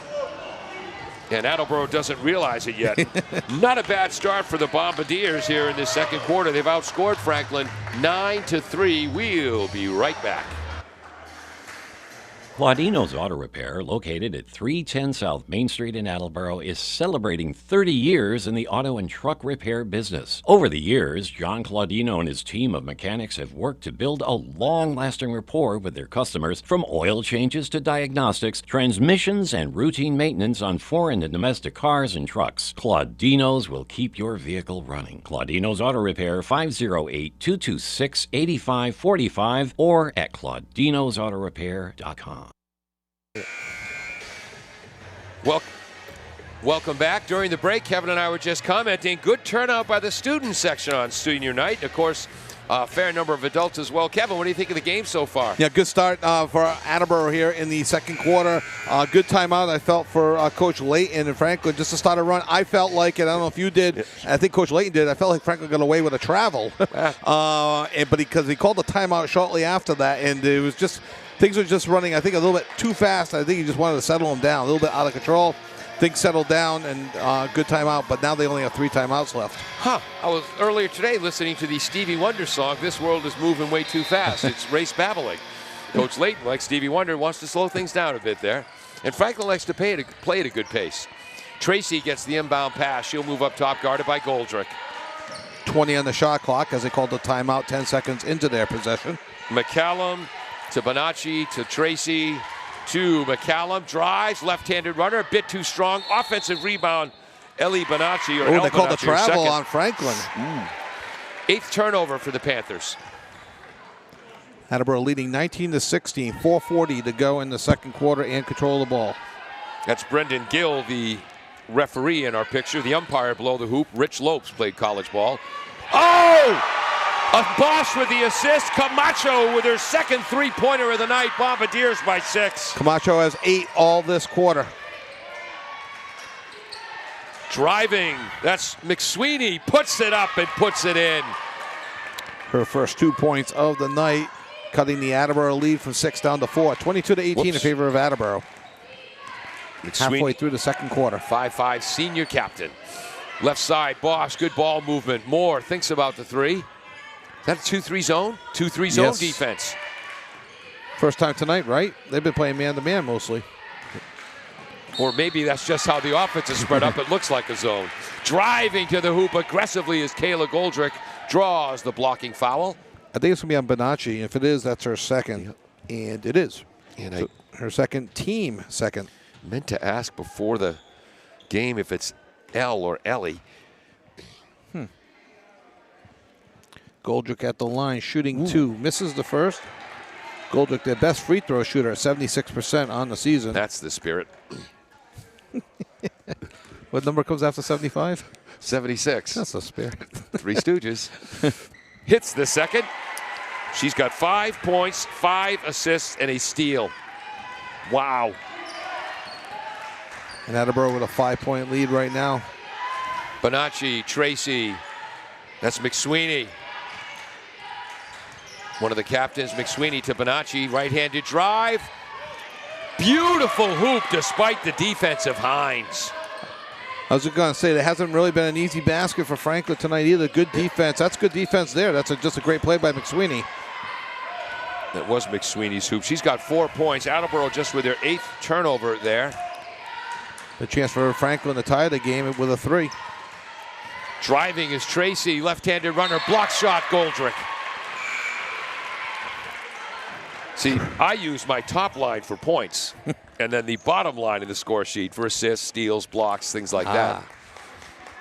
And Attleboro doesn't realize it yet. Not a bad start for the Bombardiers here in the second quarter. They've outscored Franklin 9-3. We'll be right back. Claudino's Auto Repair, located at 310 South Main Street in Attleboro, is celebrating 30 years in the auto and truck repair business. Over the years, John Claudino and his team of mechanics have worked to build a long-lasting rapport with their customers, from oil changes to diagnostics, transmissions, and routine maintenance on foreign and domestic cars and trucks. Claudino's will keep your vehicle running. Claudino's Auto Repair, 508-226-8545, or at claudinosautorepair.com. Welcome back. During the break, Kevin and I were just commenting. Good turnout by the student section on senior night. Of course, a fair number of adults as well. Kevin, what do you think of the game so far? Yeah, good start for Attleboro here in the second quarter. Good timeout, I felt, for Coach Layton and Franklin just to start a run. I felt like, and I don't know if you did, I think Coach Layton did, I felt like Franklin got away with a travel. But because he called a timeout shortly after that, and it was just, things were just running, I think, a little bit too fast. I think he just wanted to settle them down, a little bit out of control. Things settled down, and good timeout, but now they only have 3 timeouts left. I was earlier today listening to the Stevie Wonder song, "This World is Moving Way Too Fast." It's race babbling. Coach Layton, like Stevie Wonder, wants to slow things down a bit there. And Franklin likes to play at a good pace. Tracy gets the inbound pass. She'll move up top, guarded by Goldrick. 20 on the shot clock as they called the timeout 10 seconds into their possession. McCallum to Bonacci to Tracy to McCallum. Drives, left-handed runner, a bit too strong. Offensive rebound, Eli Bonacci. Oh, they called the travel on Franklin. 8th turnover for the Panthers. Attleboro leading 19-16, 4:40 to go in the second quarter, and control the ball. That's Brendan Gill, the referee in our picture. The umpire below the hoop, Rich Lopes, played college ball. Oh! A Bosch with the assist. Camacho with her second three-pointer of the night. Bombardiers by 6. Camacho has 8 all this quarter. Driving. That's McSweeney. Puts it up and puts it in. Her first 2 points of the night, cutting the Attleboro lead from 6 down to 4. 22-18 in favor of Attleboro. Halfway through the second quarter. 5'5", senior captain. Left side, Bosch. Good ball movement. Moore thinks about the 3. Is that a 2-3 zone? 2-3 zone defense. First time tonight, right? They've been playing man-to-man mostly. Or maybe that's just how the offense is spread up. It looks like a zone. Driving to the hoop aggressively is Kayla Goldrick. Draws the blocking foul. I think it's going to be on Bonacci. If it is, that's her second. And it is. And her second, team second. Meant to ask before the game if it's L or Ellie. Goldrick at the line, shooting 2. Misses the first. Goldrick, their best free throw shooter, 76% on the season. That's the spirit. What number comes after 75? 76. That's the spirit. Three Stooges. Hits the second. She's got 5 points, 5 assists, and a steal. Wow. And Attleboro with a 5-point lead right now. Bonacci, Tracy. That's McSweeney. One of the captains, McSweeney to Bonacci. Right-handed drive. Beautiful hoop despite the defense of Hines. I was going to say, there hasn't really been an easy basket for Franklin tonight either. Good defense. That's good defense there. That's just a great play by McSweeney. That was McSweeney's hoop. She's got 4 points. Attleboro just with their 8th turnover there. The chance for Franklin to tie the game with a 3. Driving is Tracy. Left-handed runner. Block shot, Goldrick. See, I use my top line for points, and then the bottom line in the score sheet for assists, steals, blocks, things like that.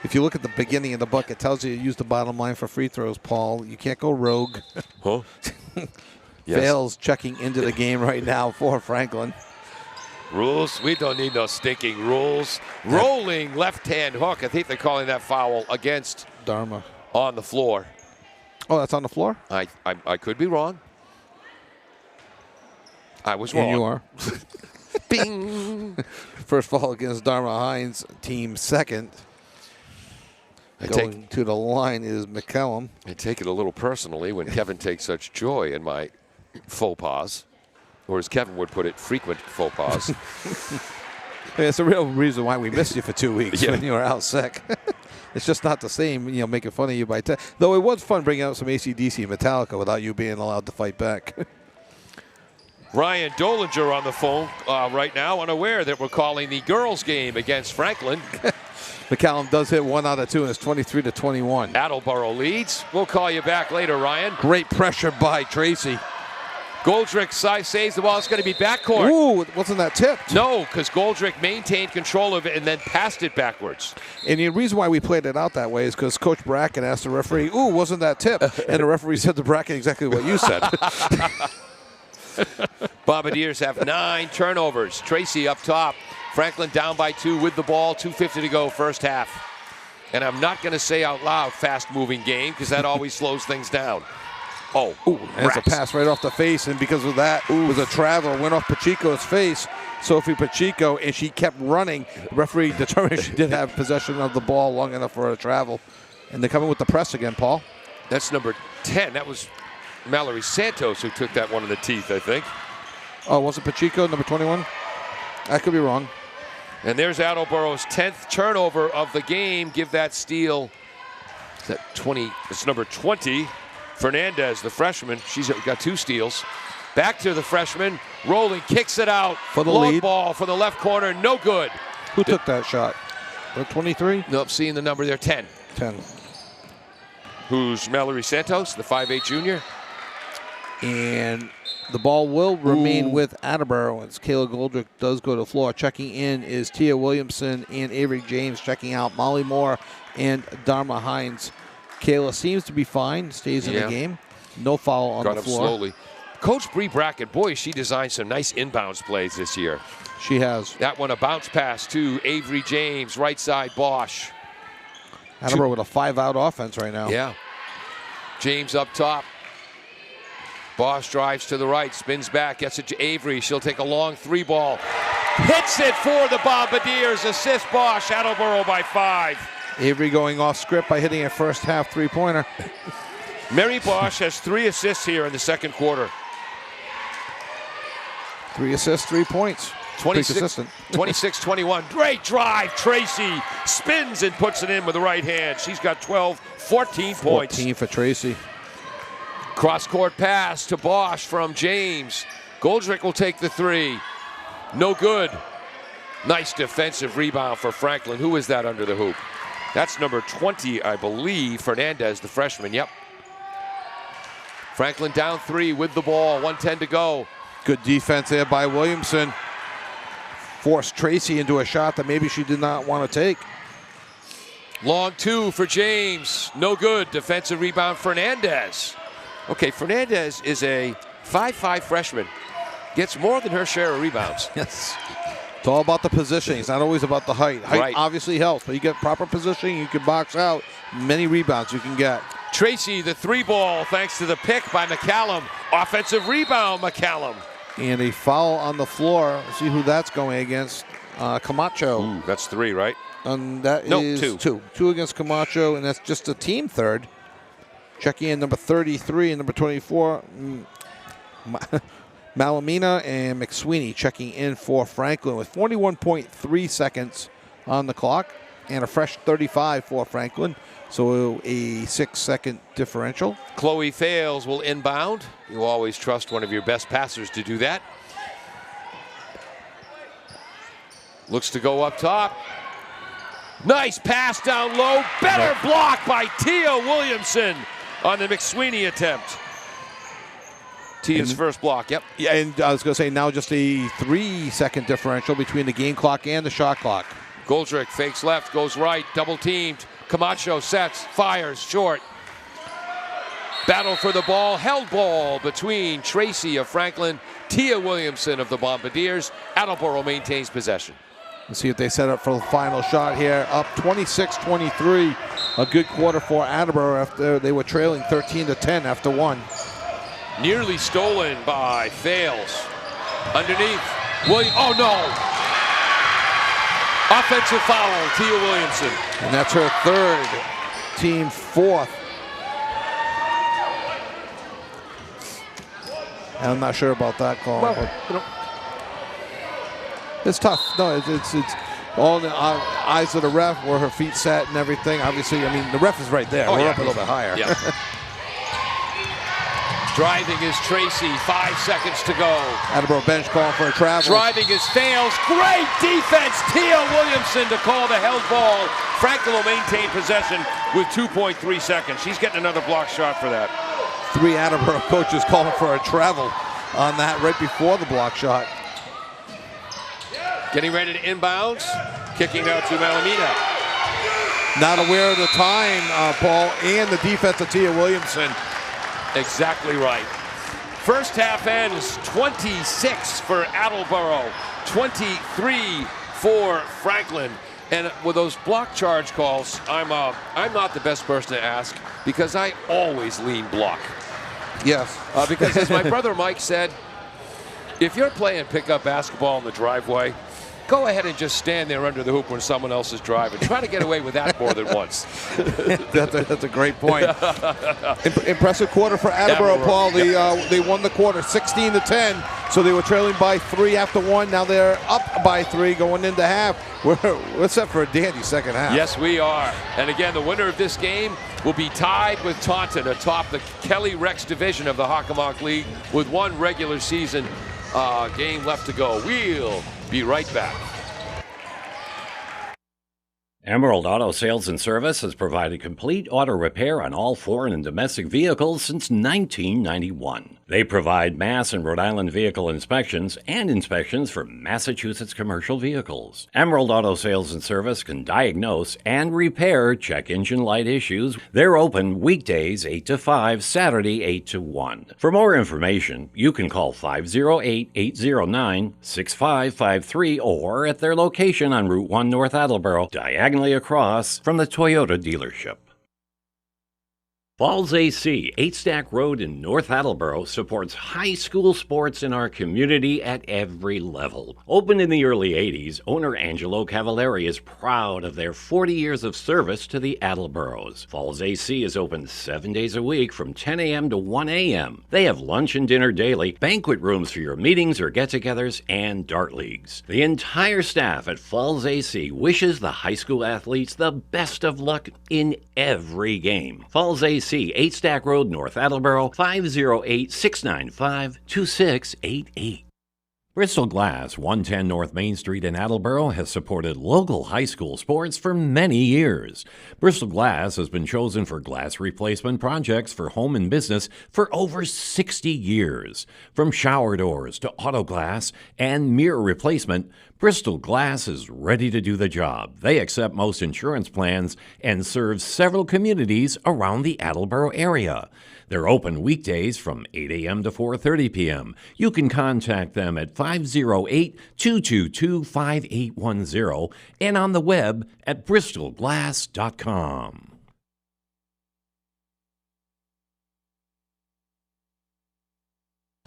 If you look at the beginning of the book, it tells you to use the bottom line for free throws, Paul. You can't go rogue. Huh? Yes. Fails checking into the game right now for Franklin. Rules? We don't need no stinking rules. Rolling left-hand hook. I think they're calling that foul against Dharma. on the floor. Oh, that's on the floor? I could be wrong. I was wrong. And you are. Bing. First fall against Dharma Hines, team second. Going to the line is McCallum. I take it a little personally when Kevin takes such joy in my faux pas, or as Kevin would put it, frequent faux pas. It's the real reason why we missed you for 2 weeks Yeah. when you were out sick. It's just not the same, making fun of you by though it was fun bringing out some AC/DC and Metallica without you being allowed to fight back. Ryan Dolinger on the phone right now, unaware that we're calling the girls' game against Franklin. McCallum does hit 1 out of 2, and it's 23-21. Attleboro leads. We'll call you back later, Ryan. Great pressure by Tracy. Goldrick saves the ball. It's going to be backcourt. Ooh, wasn't that tipped? No, because Goldrick maintained control of it and then passed it backwards. And the reason why we played it out that way is because Coach Bracken asked the referee, ooh, wasn't that tipped? And the referee said to Bracken exactly what you said. Bombardiers have 9 turnovers. Tracy up top. Franklin down by 2 with the ball. 2:50 to go first half. And I'm not going to say out loud fast-moving game because that always slows things down. Oh, and it's a pass right off the face, and because of that, it was a travel, went off Pacheco's face. Sophie Pacheco, and she kept running. The referee determined she did have possession of the ball long enough for her to travel. And they're coming with the press again, Paul. That's number 10. That was Mallory Santos who took that one in the teeth, I think. Oh, was it Pacheco, number 21? I could be wrong. And there's Attleboro's 10th turnover of the game. Give that steal. Is that 20? It's number 20. Fernandez, the freshman. She's got 2 steals. Back to the freshman. Rolling, kicks it out. For the Long lead. ball for the left corner. No good. Who took that shot? 23? Nope, seeing the number there, 10. 10. Who's Mallory Santos, the 5'8 junior? And the ball will remain with Attleboro as Kayla Goldrick does go to the floor. Checking in is Tia Williamson and Avery James. Checking out Molly Moore and Dharma Hines. Kayla seems to be fine, stays in the game. No foul on the floor. Got him slowly. Coach Bree Brackett, boy, she designed some nice inbounds plays this year. She has. That one, a bounce pass to Avery James, right side Bosch. Attleboro with a 5-out offense right now. Yeah. James up top. Bosch drives to the right, spins back, gets it to Avery. She'll take a long 3-ball. Hits it for the Bombardiers. Assist Bosch. Attleboro by 5. Avery going off script by hitting a first half 3-pointer. Mary Bosch has 3 assists here in the second quarter. 3 assists, 3 points. 26-21. Great drive. Tracy spins and puts it in with the right hand. She's got 14 points. 14 for Tracy. Cross-court pass to Bosch from James. Goldrick will take the 3. No good. Nice defensive rebound for Franklin. Who is that under the hoop? That's number 20, I believe. Fernandez, the freshman. Yep. Franklin down 3 with the ball. 1:10 to go. Good defense there by Williamson. Forced Tracy into a shot that maybe she did not want to take. Long 2 for James. No good. Defensive rebound, Fernandez. Okay, Fernandez is a 5'5 freshman. Gets more than her share of rebounds. Yes. It's all about the positioning. It's not always about the height. Height obviously helps, but you get proper positioning, you can box out. Many rebounds you can get. Tracy, the 3-ball, thanks to the pick by McCallum. Offensive rebound, McCallum. And a foul on the floor. Let's see who that's going against. Camacho. Ooh, that's 3, right? And that is 2. 2 against Camacho, and that's just a team third. Checking in number 33 and number 24. Malamina and McSweeney checking in for Franklin with 41.3 seconds on the clock and a fresh 35 for Franklin. So a 6-second differential. Chloe Fales will inbound. You always trust one of your best passers to do that. Looks to go up top. Nice pass down low. Better block by Tia Williamson on the McSweeney attempt. Tia's first block, yep. Yeah, and I was going to say now just a 3-second differential between the game clock and the shot clock. Goldrick fakes left, goes right, double teamed. Camacho sets, fires, short. Battle for the ball, held ball between Tracy of Franklin, Tia Williamson of the Bombardiers. Attleboro maintains possession. Let's see if they set up for the final shot here. Up 26-23. a good quarter for Attleboro after they were trailing 13-10 after one. Nearly stolen by Fales. Underneath. William. Oh, no. Offensive foul, Tia Williamson. And that's her third, team fourth. And I'm not sure about that call. Well, but it's tough. No, it's all in the eyes of the ref where her feet sat and everything. Obviously, I mean, the ref is right there. Oh, We're yeah. up a little bit higher. Yeah. Driving is Tracy, 5 seconds to go. Attleboro bench calling for a travel. Driving is Fales. Great defense. Tia Williamson to call the held ball. Franklin will maintain possession with 2.3 seconds. She's getting another block shot for that. 3 Attleboro coaches calling for a travel on that right before the block shot. Getting ready to inbounds. Kicking out to Malamina. Not aware of the time, Paul, and the defense of Tia Williamson. Exactly right. First half ends 26 for Attleboro, 23 for Franklin. And with those block charge calls, I'm not the best person to ask because I always lean block. Yes. Because as my brother Mike said, if you're playing pickup basketball in the driveway, go ahead and just stand there under the hoop when someone else is driving. Try to get away with that more than once. That's a great point. Impressive quarter for Attleboro, Paul. They won the quarter 16-10, so they were trailing by 3 after one. Now they're up by 3 going into half. We're set for a dandy second half. Yes, we are. And again, the winner of this game will be tied with Taunton atop the Kelly Rex division of the Hockomock League with 1 regular season game left to go. We'll be right back. Emerald Auto Sales and Service has provided complete auto repair on all foreign and domestic vehicles since 1991. They provide Mass and Rhode Island vehicle inspections and inspections for Massachusetts commercial vehicles. Emerald Auto Sales and Service can diagnose and repair check engine light issues. They're open weekdays 8 to 5, Saturday 8 to 1. For more information, you can call 508-809-6553 or at their location on Route 1 North Attleboro, diagonally across from the Toyota dealership. Falls AC, 8 Stack Road in North Attleboro, supports high school sports in our community at every level. Opened in the early 80s, owner Angelo Cavallari is proud of their 40 years of service to the Attleboros. Falls AC is open 7 days a week from 10 a.m. to 1 a.m. They have lunch and dinner daily, banquet rooms for your meetings or get-togethers, and dart leagues. The entire staff at Falls AC wishes the high school athletes the best of luck in every game. Falls AC, 8 Stack Road, North Attleboro, 508-695-2688. Bristol Glass, 110 North Main Street in Attleboro, has supported local high school sports for many years. Bristol Glass has been chosen for glass replacement projects for home and business for over 60 years. From shower doors to auto glass and mirror replacement, Bristol Glass is ready to do the job. They accept most insurance plans and serve several communities around the Attleboro area. They're open weekdays from 8 a.m. to 4:30 p.m. You can contact them at 508-222-5810 and on the web at bristolglass.com.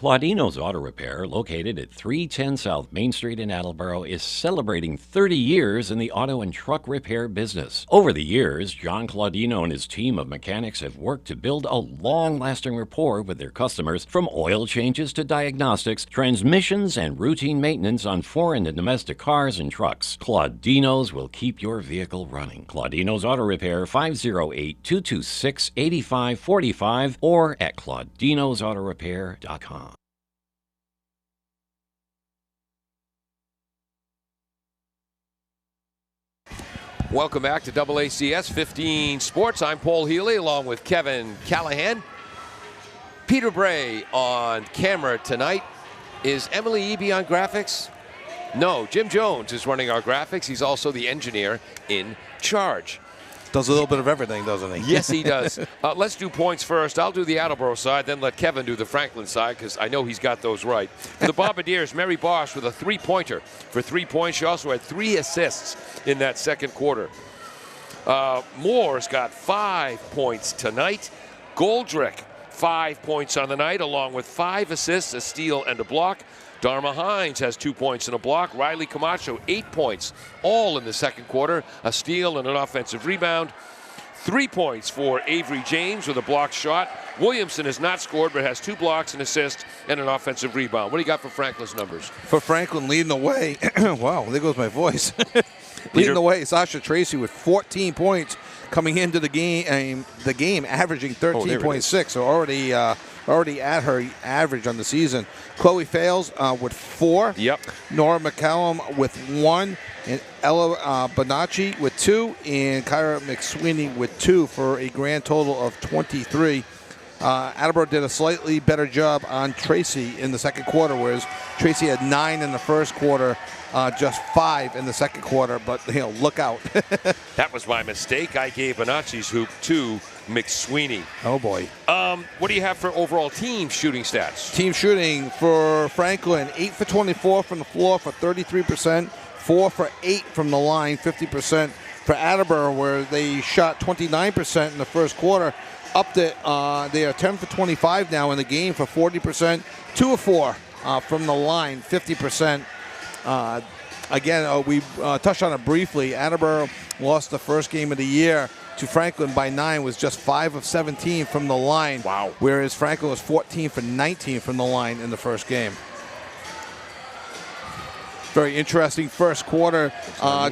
Claudino's Auto Repair, located at 310 South Main Street in Attleboro, is celebrating 30 years in the auto and truck repair business. Over the years, John Claudino and his team of mechanics have worked to build a long-lasting rapport with their customers, from oil changes to diagnostics, transmissions, and routine maintenance on foreign and domestic cars and trucks. Claudino's will keep your vehicle running. Claudino's Auto Repair, 508-226-8545 or at claudinosautorepair.com. Welcome back to AACS 15 Sports. I'm Paul Healy along with Kevin Callahan. Peter Bray on camera tonight. Is Emily Eby on graphics? No, Jim Jones is running our graphics. He's also the engineer in charge. Does a little bit of everything, doesn't he? Yes, he does. Let's do points first. I'll do the Attleboro side, then let Kevin do the Franklin side, because I know he's got those right. For the Bombardiers, Mary Bosch with a 3-pointer for 3 points. She also had 3 assists in that second quarter. Moore's got 5 points tonight. Goldrick, 5 points on the night, along with 5 assists, a steal, and a block. Dharma Hines has 2 points and a block. Riley Camacho, 8 points, all in the second quarter, a steal and an offensive rebound. 3 points for Avery James with a blocked shot. Williamson has not scored, but has 2 blocks, an assist, and an offensive rebound. What do you got for Franklin's numbers? For Franklin leading the way, wow, there goes my voice. Leading the way, Sasha Tracy with 14 points coming into the game. Averaging 13.6, so already at her average on the season. Chloe Fales with 4. Yep. Nora McCallum with 1. And Ella Bonacci with 2. And Kyra McSweeney with 2 for a grand total of 23. Attleboro did a slightly better job on Tracy in the second quarter, whereas Tracy had 9 in the first quarter, just 5 in the second quarter. But, look out. That was my mistake. I gave Bonacci's hoop to McSweeney. Oh, boy. What do you have for overall team shooting stats? Team shooting for Franklin, 8 for 24 from the floor for 33%, 4 for 8 from the line, 50%. For Attleboro, where they shot 29% in the first quarter, up to they are 10 for 25 now in the game for 40%, 2 of 4 from the line, 50%. Again, we touched on it briefly. Attleboro lost the first game of the year to Franklin by 9, was just 5 of 17 from the line. Wow. Whereas Franklin was 14 for 19 from the line in the first game. Very interesting first quarter.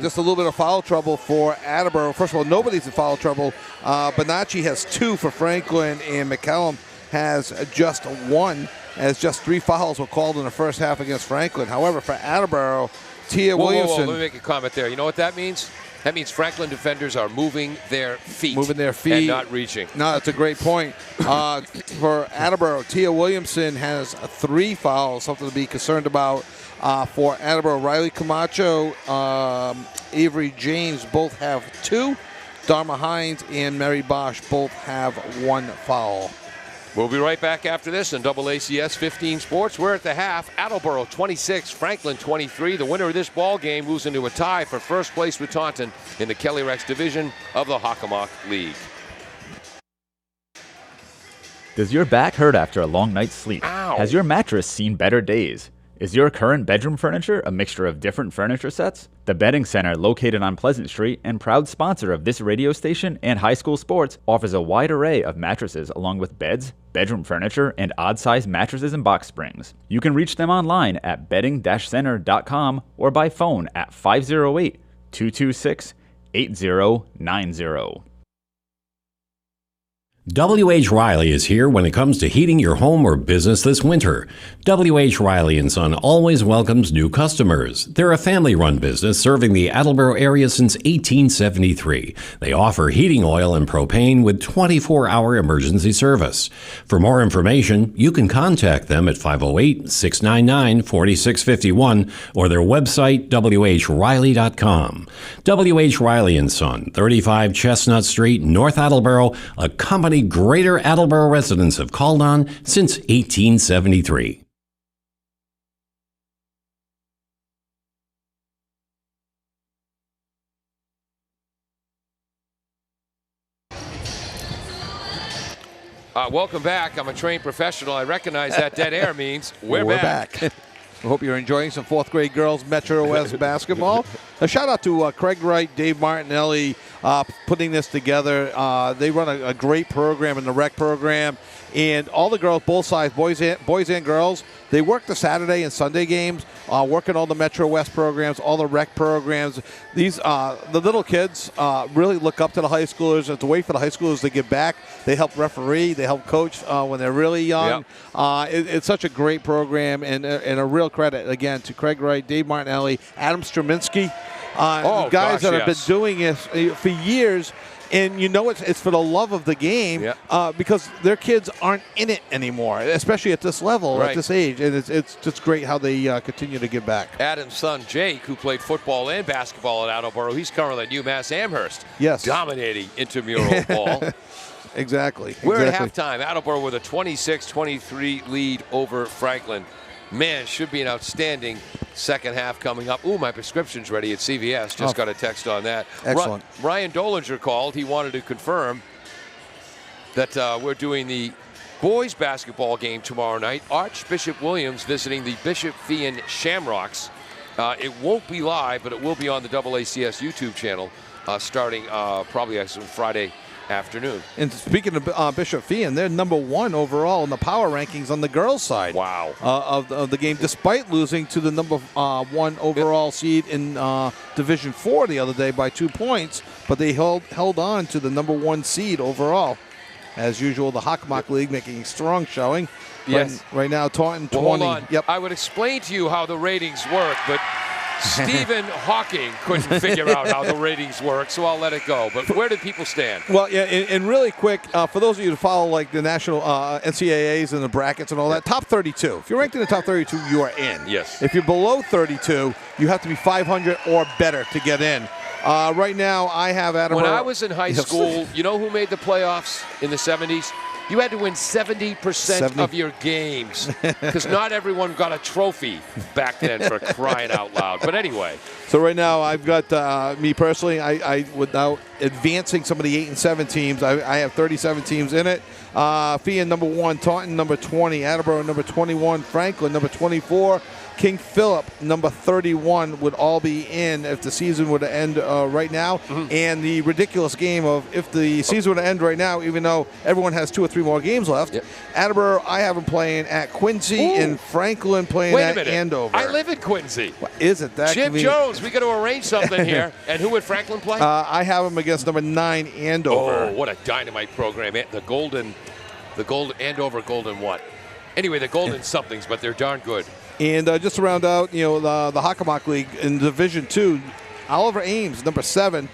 Just a little bit of foul trouble for Attleboro. First of all, nobody's in foul trouble. Bonacci has 2 for Franklin, and McCallum has just 1, as just 3 fouls were called in the first half against Franklin. However, for Attleboro, Tia Williamson. Let me make a comment there. You know what that means? That means Franklin defenders are moving their feet. And not reaching. No, that's a great point. For Attleboro, Tia Williamson has 3 fouls, something to be concerned about. For Attleboro, Riley Camacho, Avery James both have 2. Dharma Hines and Mary Bosch both have 1 foul. We'll be right back after this on AACS 15 Sports. We're at the half. Attleboro 26, Franklin 23. The winner of this ball game moves into a tie for first place with Taunton in the Kelly Rex division of the Hockomock League. Does your back hurt after a long night's sleep? Ow. Has your mattress seen better days? Is your current bedroom furniture a mixture of different furniture sets? The Bedding Center, located on Pleasant Street and proud sponsor of this radio station and high school sports, offers a wide array of mattresses along with beds, bedroom furniture, and odd-sized mattresses and box springs. You can reach them online at bedding-center.com or by phone at 508-226-8090. W.H. Riley is here when it comes to heating your home or business this winter. W.H. Riley & Son always welcomes new customers. They're a family-run business serving the Attleboro area since 1873. They offer heating oil and propane with 24-hour emergency service. For more information, you can contact them at 508-699-4651 or their website, whriley.com. W.H. Riley & Son, 35 Chestnut Street, North Attleboro, a company Greater Attleboro residents have called on since 1873. Welcome back. I'm a trained professional. I recognize that dead air means we're back. I hope you're enjoying some 4th grade girls Metro West basketball. A shout out to Craig Wright, Dave Martinelli, putting this together. They run a great program in the rec program. And all the girls, both sides, boys and girls, they work the Saturday and Sunday games, working all the Metro West programs, all the rec programs. These the little kids really look up to the high schoolers. It's a way for the high schoolers to give back. They help referee. They help coach when they're really young. Yep. It's such a great program, and a real credit, again, to Craig Wright, Dave Martinelli, Adam Strominski, guys that have been doing this for years. And it's for the love of the game, because their kids aren't in it anymore, especially at this level, at this age. And it's just great how they continue to give back. Adam's son, Jake, who played football and basketball at Attleboro, he's currently at UMass Amherst. Yes. Dominating intramural ball. Exactly. We're at halftime. Attleboro with a 26-23 lead over Franklin. Man, should be an outstanding Second half coming up. Ooh, my prescription's ready at CVS. Just got a text on that. Excellent. Ryan Dolinger called. He wanted to confirm that we're doing the boys basketball game tomorrow night. Archbishop Williams visiting the Bishop Fee Shamrocks. It won't be live, but it will be on the AACS YouTube channel starting probably actually Friday afternoon. And speaking of Bishop Fee, they're number 1 overall in the power rankings on the girls' side. Wow. Of the game, despite losing to the number 1 overall seed in Division 4 the other day by 2 points, but they held on to the number 1 seed overall. As usual, the Hockomock League making a strong showing. Yes. Right now, Taunton 20. Hold on. Yep. I would explain to you how the ratings work, but Stephen Hawking couldn't figure out how the ratings work, so I'll let it go. But where did people stand? Well, yeah, and really quick, for those of you who follow like the national NCAAs and the brackets and all that, top 32. If you're ranked in the top 32, you are in. Yes. If you're below 32, you have to be 500 or better to get in. Right now, I have Attleboro. When I was in high school, you know who made the playoffs in the 70s? You had to win 70% of your games because not everyone got a trophy back then for crying out loud. But anyway. So right now I've got, me personally, I without advancing some of the 8 and 7 teams, I have 37 teams in it. Fee number 1, Taunton number 20, Attleboro number 21, Franklin number 24, King Philip number 31 would all be in if the season were to end right now. And the ridiculous game of if the season were to end right now, even though everyone has 2 or 3 more games left, Attleboro, I have them playing at Quincy and Franklin playing at Andover. I live in Quincy. Well, is it that Jim convenient? Jones, we got to arrange something here. And who would Franklin play? I have them against number 9 Andover. Oh, what a dynamite program. The Golden Andover Golden what? Anyway, the Golden somethings, but they're darn good. And just to round out, the Hockomock League in Division 2, Oliver Ames, number 7,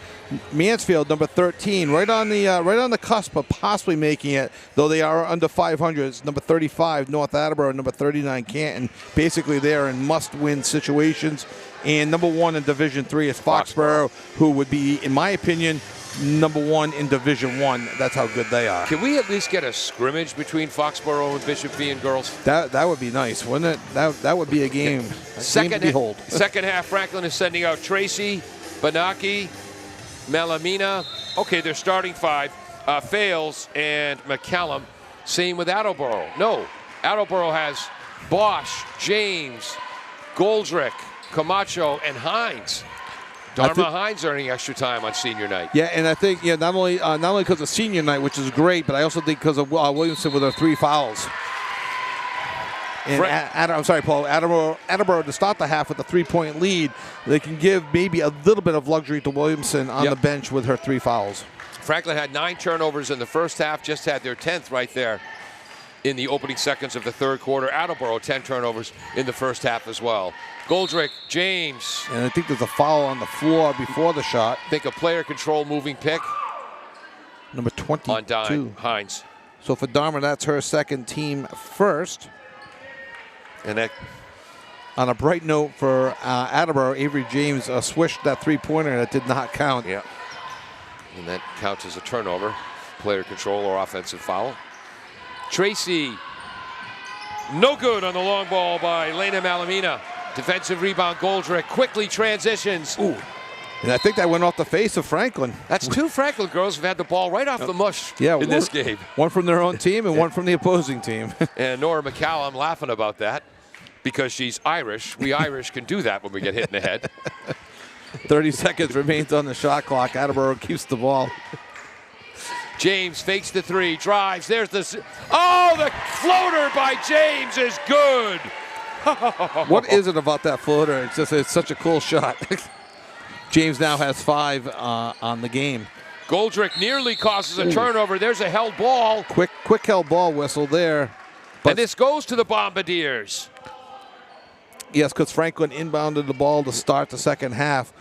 Mansfield, number 13, right on the cusp of possibly making it, though they are under 500. It's number 35, North Attleboro, number 39, Canton. Basically, they are in must-win situations. And number 1 in Division 3 is Foxborough, who would be, in my opinion, number 1 in Division 1. That's how good they are. Can we at least get a scrimmage between Foxborough and Bishop Fee girls? That would be nice, wouldn't it? That would be a game. Second game to behold. Second half, Franklin is sending out Tracy, Banaki, Malamina. Okay, their starting 5. Fales and McCallum. Same with Attleboro. No, Attleboro has Bosch, James, Goldrick, Camacho, and Hines. Dharma Hines earning extra time on senior night. Yeah, and I think not only because of senior night, which is great, but I also think because of Williamson with her 3 fouls. And I'm sorry, Paul. Attleboro to start the half with a 3-point lead. They can give maybe a little bit of luxury to Williamson on the bench with her 3 fouls. Franklin had 9 turnovers in the first half, just had their 10th right there in the opening seconds of the third quarter. Attleboro 10 turnovers in the first half as well. Goldrick, James. And I think there's a foul on the floor before the shot. I think a player control moving pick. Number 22. On dime, Hines. So for Dharma, that's her second team first. And that, on a bright note for Attleboro, Avery James swished that 3-pointer that did not count. Yeah. And that counts as a turnover. Player control or offensive foul. Tracy, no good on the long ball by Lena Malamina. Defensive rebound, Goldrick quickly transitions. Ooh. And I think that went off the face of Franklin. That's 2 Franklin girls who've had the ball right off the mush in this game. One from their own team and one from the opposing team. And Nora McCallum laughing about that because she's Irish. We Irish can do that when we get hit in the head. 30 seconds remains on the shot clock. Attleboro keeps the ball. James fakes the 3, drives. There's the floater by James is good. What is it about that floater? It's such a cool shot. James now has 5 on the game. Goldrick nearly causes a turnover. There's a held ball. Quick held ball whistle there. But and this goes to the Bombardiers. Yes, because Franklin inbounded the ball to start the second half.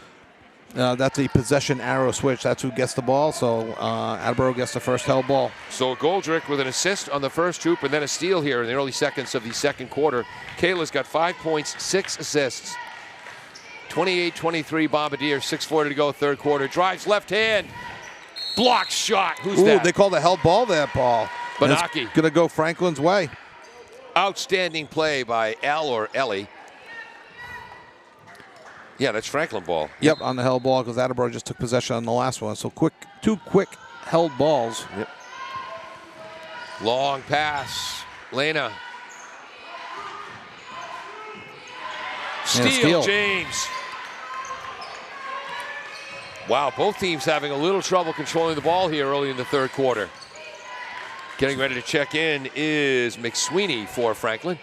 That's a possession arrow switch. That's who gets the ball. So Attleboro gets the first held ball. So Goldrick with an assist on the first hoop and then a steal here in the early seconds of the second quarter. Kayla's got 5 points, 6 assists. 28-23 Bombardiers, 6:40 to go, third quarter. Drives left hand. Block shot. Who's that? They called a held ball that ball. Banaki. Going to go Franklin's way. Outstanding play by Al or Ellie. Yeah, that's Franklin ball. Yep, on the held ball because Attleboro just took possession on the last one. So two quick held balls. Yep. Long pass. Lena. Steal, James. Wow, both teams having a little trouble controlling the ball here early in the third quarter. Getting ready to check in is McSweeney for Franklin.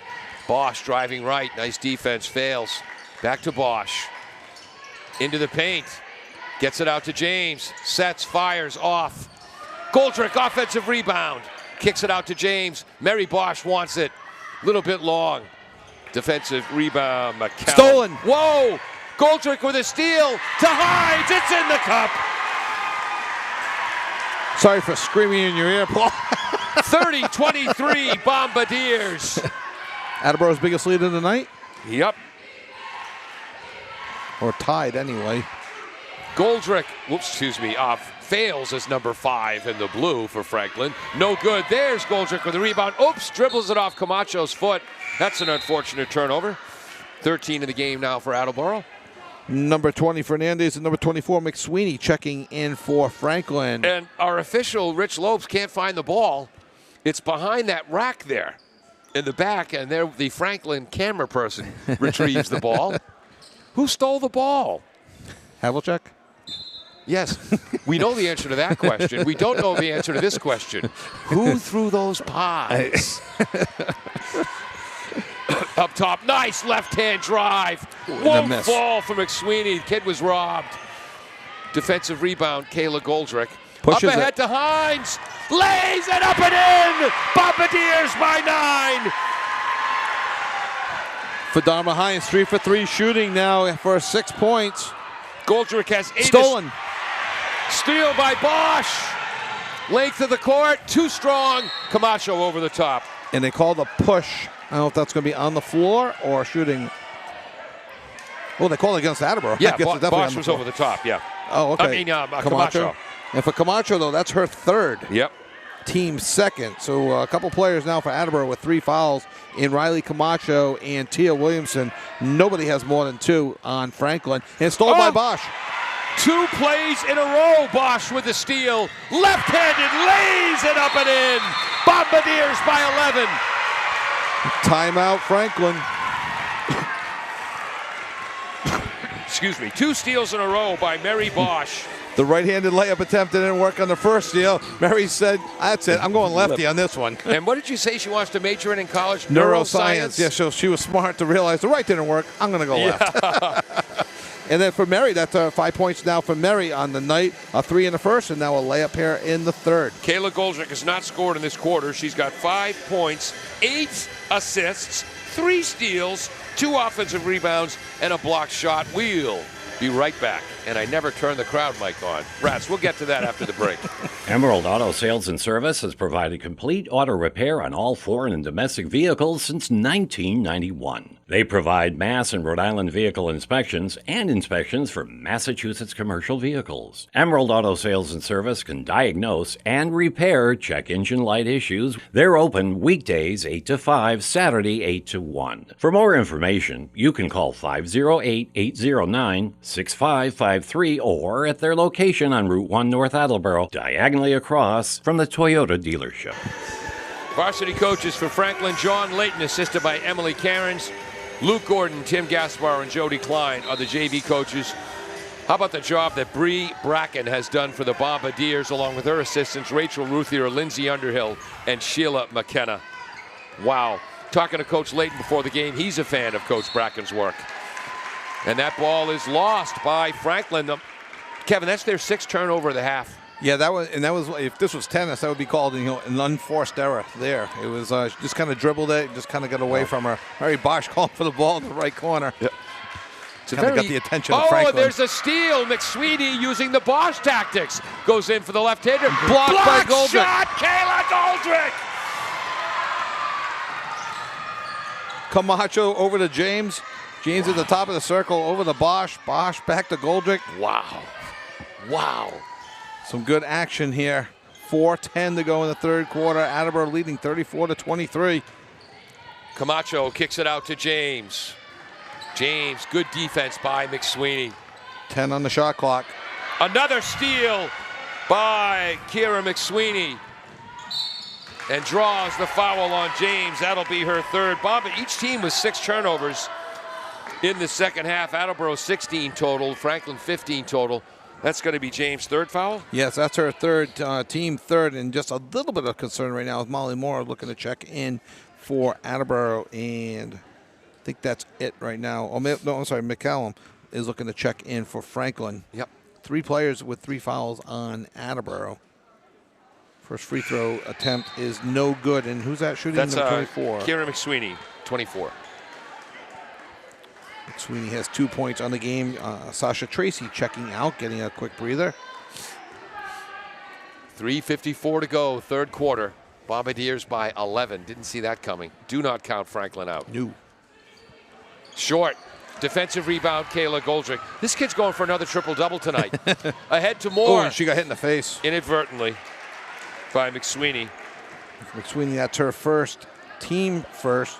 Bosch driving right. Nice defense. Fails. Back to Bosch. Into the paint. Gets it out to James. Sets, fires, off. Goldrick, offensive rebound. Kicks it out to James. Mary Bosch wants it. Little bit long. Defensive rebound. McCallum. Stolen. Whoa! Goldrick with a steal to Hines. It's in the cup. Sorry for screaming in your ear, Paul. 30-23 Bombardiers. Attleboro's biggest lead of the night? Yep. Or tied anyway. Goldrick, fails as number 5 in the blue for Franklin. No good. There's Goldrick with the rebound. Oops, dribbles it off Camacho's foot. That's an unfortunate turnover. 13 in the game now for Attleboro. Number 20, Fernandez, and number 24, McSweeney checking in for Franklin. And our official, Rich Lopes, can't find the ball. It's behind that rack there in the back, and there the Franklin camera person retrieves the ball. Who stole the ball? Havlicek? Yes, we know the answer to that question. We don't know the answer to this question. Who threw those pies? Up top, nice left-hand drive. Won't fall for McSweeney. The kid was robbed. Defensive rebound, Kayla Goldrick. Pushes up ahead to Hines. Lays it up and in. Bombardiers by 9. For Dharma Hines, 3 for 3 shooting now for 6 points. Goldrick has 8. Stolen. Steal by Bosch. Length of the court, too strong. Camacho over the top. And they called a push. I don't know if that's going to be on the floor or shooting. Well, they called it against Attleboro. Yeah, Bosch was over the top, yeah. Oh, okay. I mean, Camacho. And for Camacho, though, that's her 3rd. Yep. Team 2nd. So a couple players now for Attleboro with 3 fouls in Riley Camacho and Tia Williamson. Nobody has more than 2 on Franklin. And stolen by Bosch. 2 plays in a row. Bosch with the steal. Left-handed, lays it up and in. Bombardiers by 11. Timeout, Franklin. Excuse me. 2 steals in a row by Mary Bosch. The right-handed layup attempt didn't work on the first steal. Mary said, that's it. I'm going lefty on this one. And what did you say she wants to major in college? Neuroscience. Yeah, so she was smart to realize the right didn't work. I'm going to go left. And then for Mary, that's 5 points now for Mary on the night. A 3 in the first, and now a layup here in the third. Kayla Goldrick has not scored in this quarter. She's got 5 points, 8 assists, 3 steals, 2 offensive rebounds, and a blocked shot. We'll be right back. And I never turn the crowd mic on. Rats, we'll get to that after the break. Emerald Auto Sales and Service has provided complete auto repair on all foreign and domestic vehicles since 1991. They provide Mass and Rhode Island vehicle inspections and inspections for Massachusetts commercial vehicles. Emerald Auto Sales and Service can diagnose and repair check engine light issues. They're open weekdays 8 to 5, Saturday 8 to 1. For more information, you can call 508-809-6553 or at their location on Route 1 North Attleboro, diagonally across from the Toyota dealership. Varsity coaches for Franklin, John Layton, assisted by Emily Cairns. Luke Gordon, Tim Gaspar, and Jody Klein are the JV coaches. How about the job that Bree Bracken has done for the Bombardiers, along with her assistants, Rachel Ruthier, Lindsay Underhill, and Sheila McKenna. Wow. Talking to Coach Layton before the game, he's a fan of Coach Bracken's work. And that ball is lost by Franklin. Kevin, that's their 6th turnover of the half. Yeah, that was if this was tennis, that would be called an unforced error there. It was just kind of dribbled it, just kind of got away from her. Mary Bosch called for the ball in the right corner. Yep. Kind of got the attention of Franklin. Oh, there's a steal. McSweeney using the Bosch tactics. Goes in for the left-hander. Blocked by Goldrick. Shot, Kayla Goldrick. Camacho over to James. James at the top of the circle, over to Bosch. Bosch back to Goldrick. Wow. Wow. Some good action here. 4:10 to go in the third quarter. Attleboro leading 34-23. Camacho kicks it out to James. James, good defense by McSweeney. 10 on the shot clock. Another steal by Kira McSweeney. And draws the foul on James. That'll be her third. Bob, each team with 6 turnovers in the second half. Attleboro 16 total, Franklin 15 total. That's going to be James' third foul? Yes, that's her third, team third, and just a little bit of concern right now with Molly Moore looking to check in for Attleboro, and I think that's it right now. Oh, no, I'm sorry, McCallum is looking to check in for Franklin. Yep. 3 players with 3 fouls on Attleboro. First free throw attempt is no good, and who's that shooting? That's number 24. Kira McSweeney, 24. McSweeney has 2 points on the game. Sasha Tracy checking out, getting a quick breather. 3:54 to go, third quarter. Bombardiers by 11. Didn't see that coming. Do not count Franklin out. No. Short. Defensive rebound, Kayla Goldrick. This kid's going for another triple-double tonight. Ahead to Oh, Moore. and she got hit in the face. Inadvertently by McSweeney. McSweeney, that's her first, team first.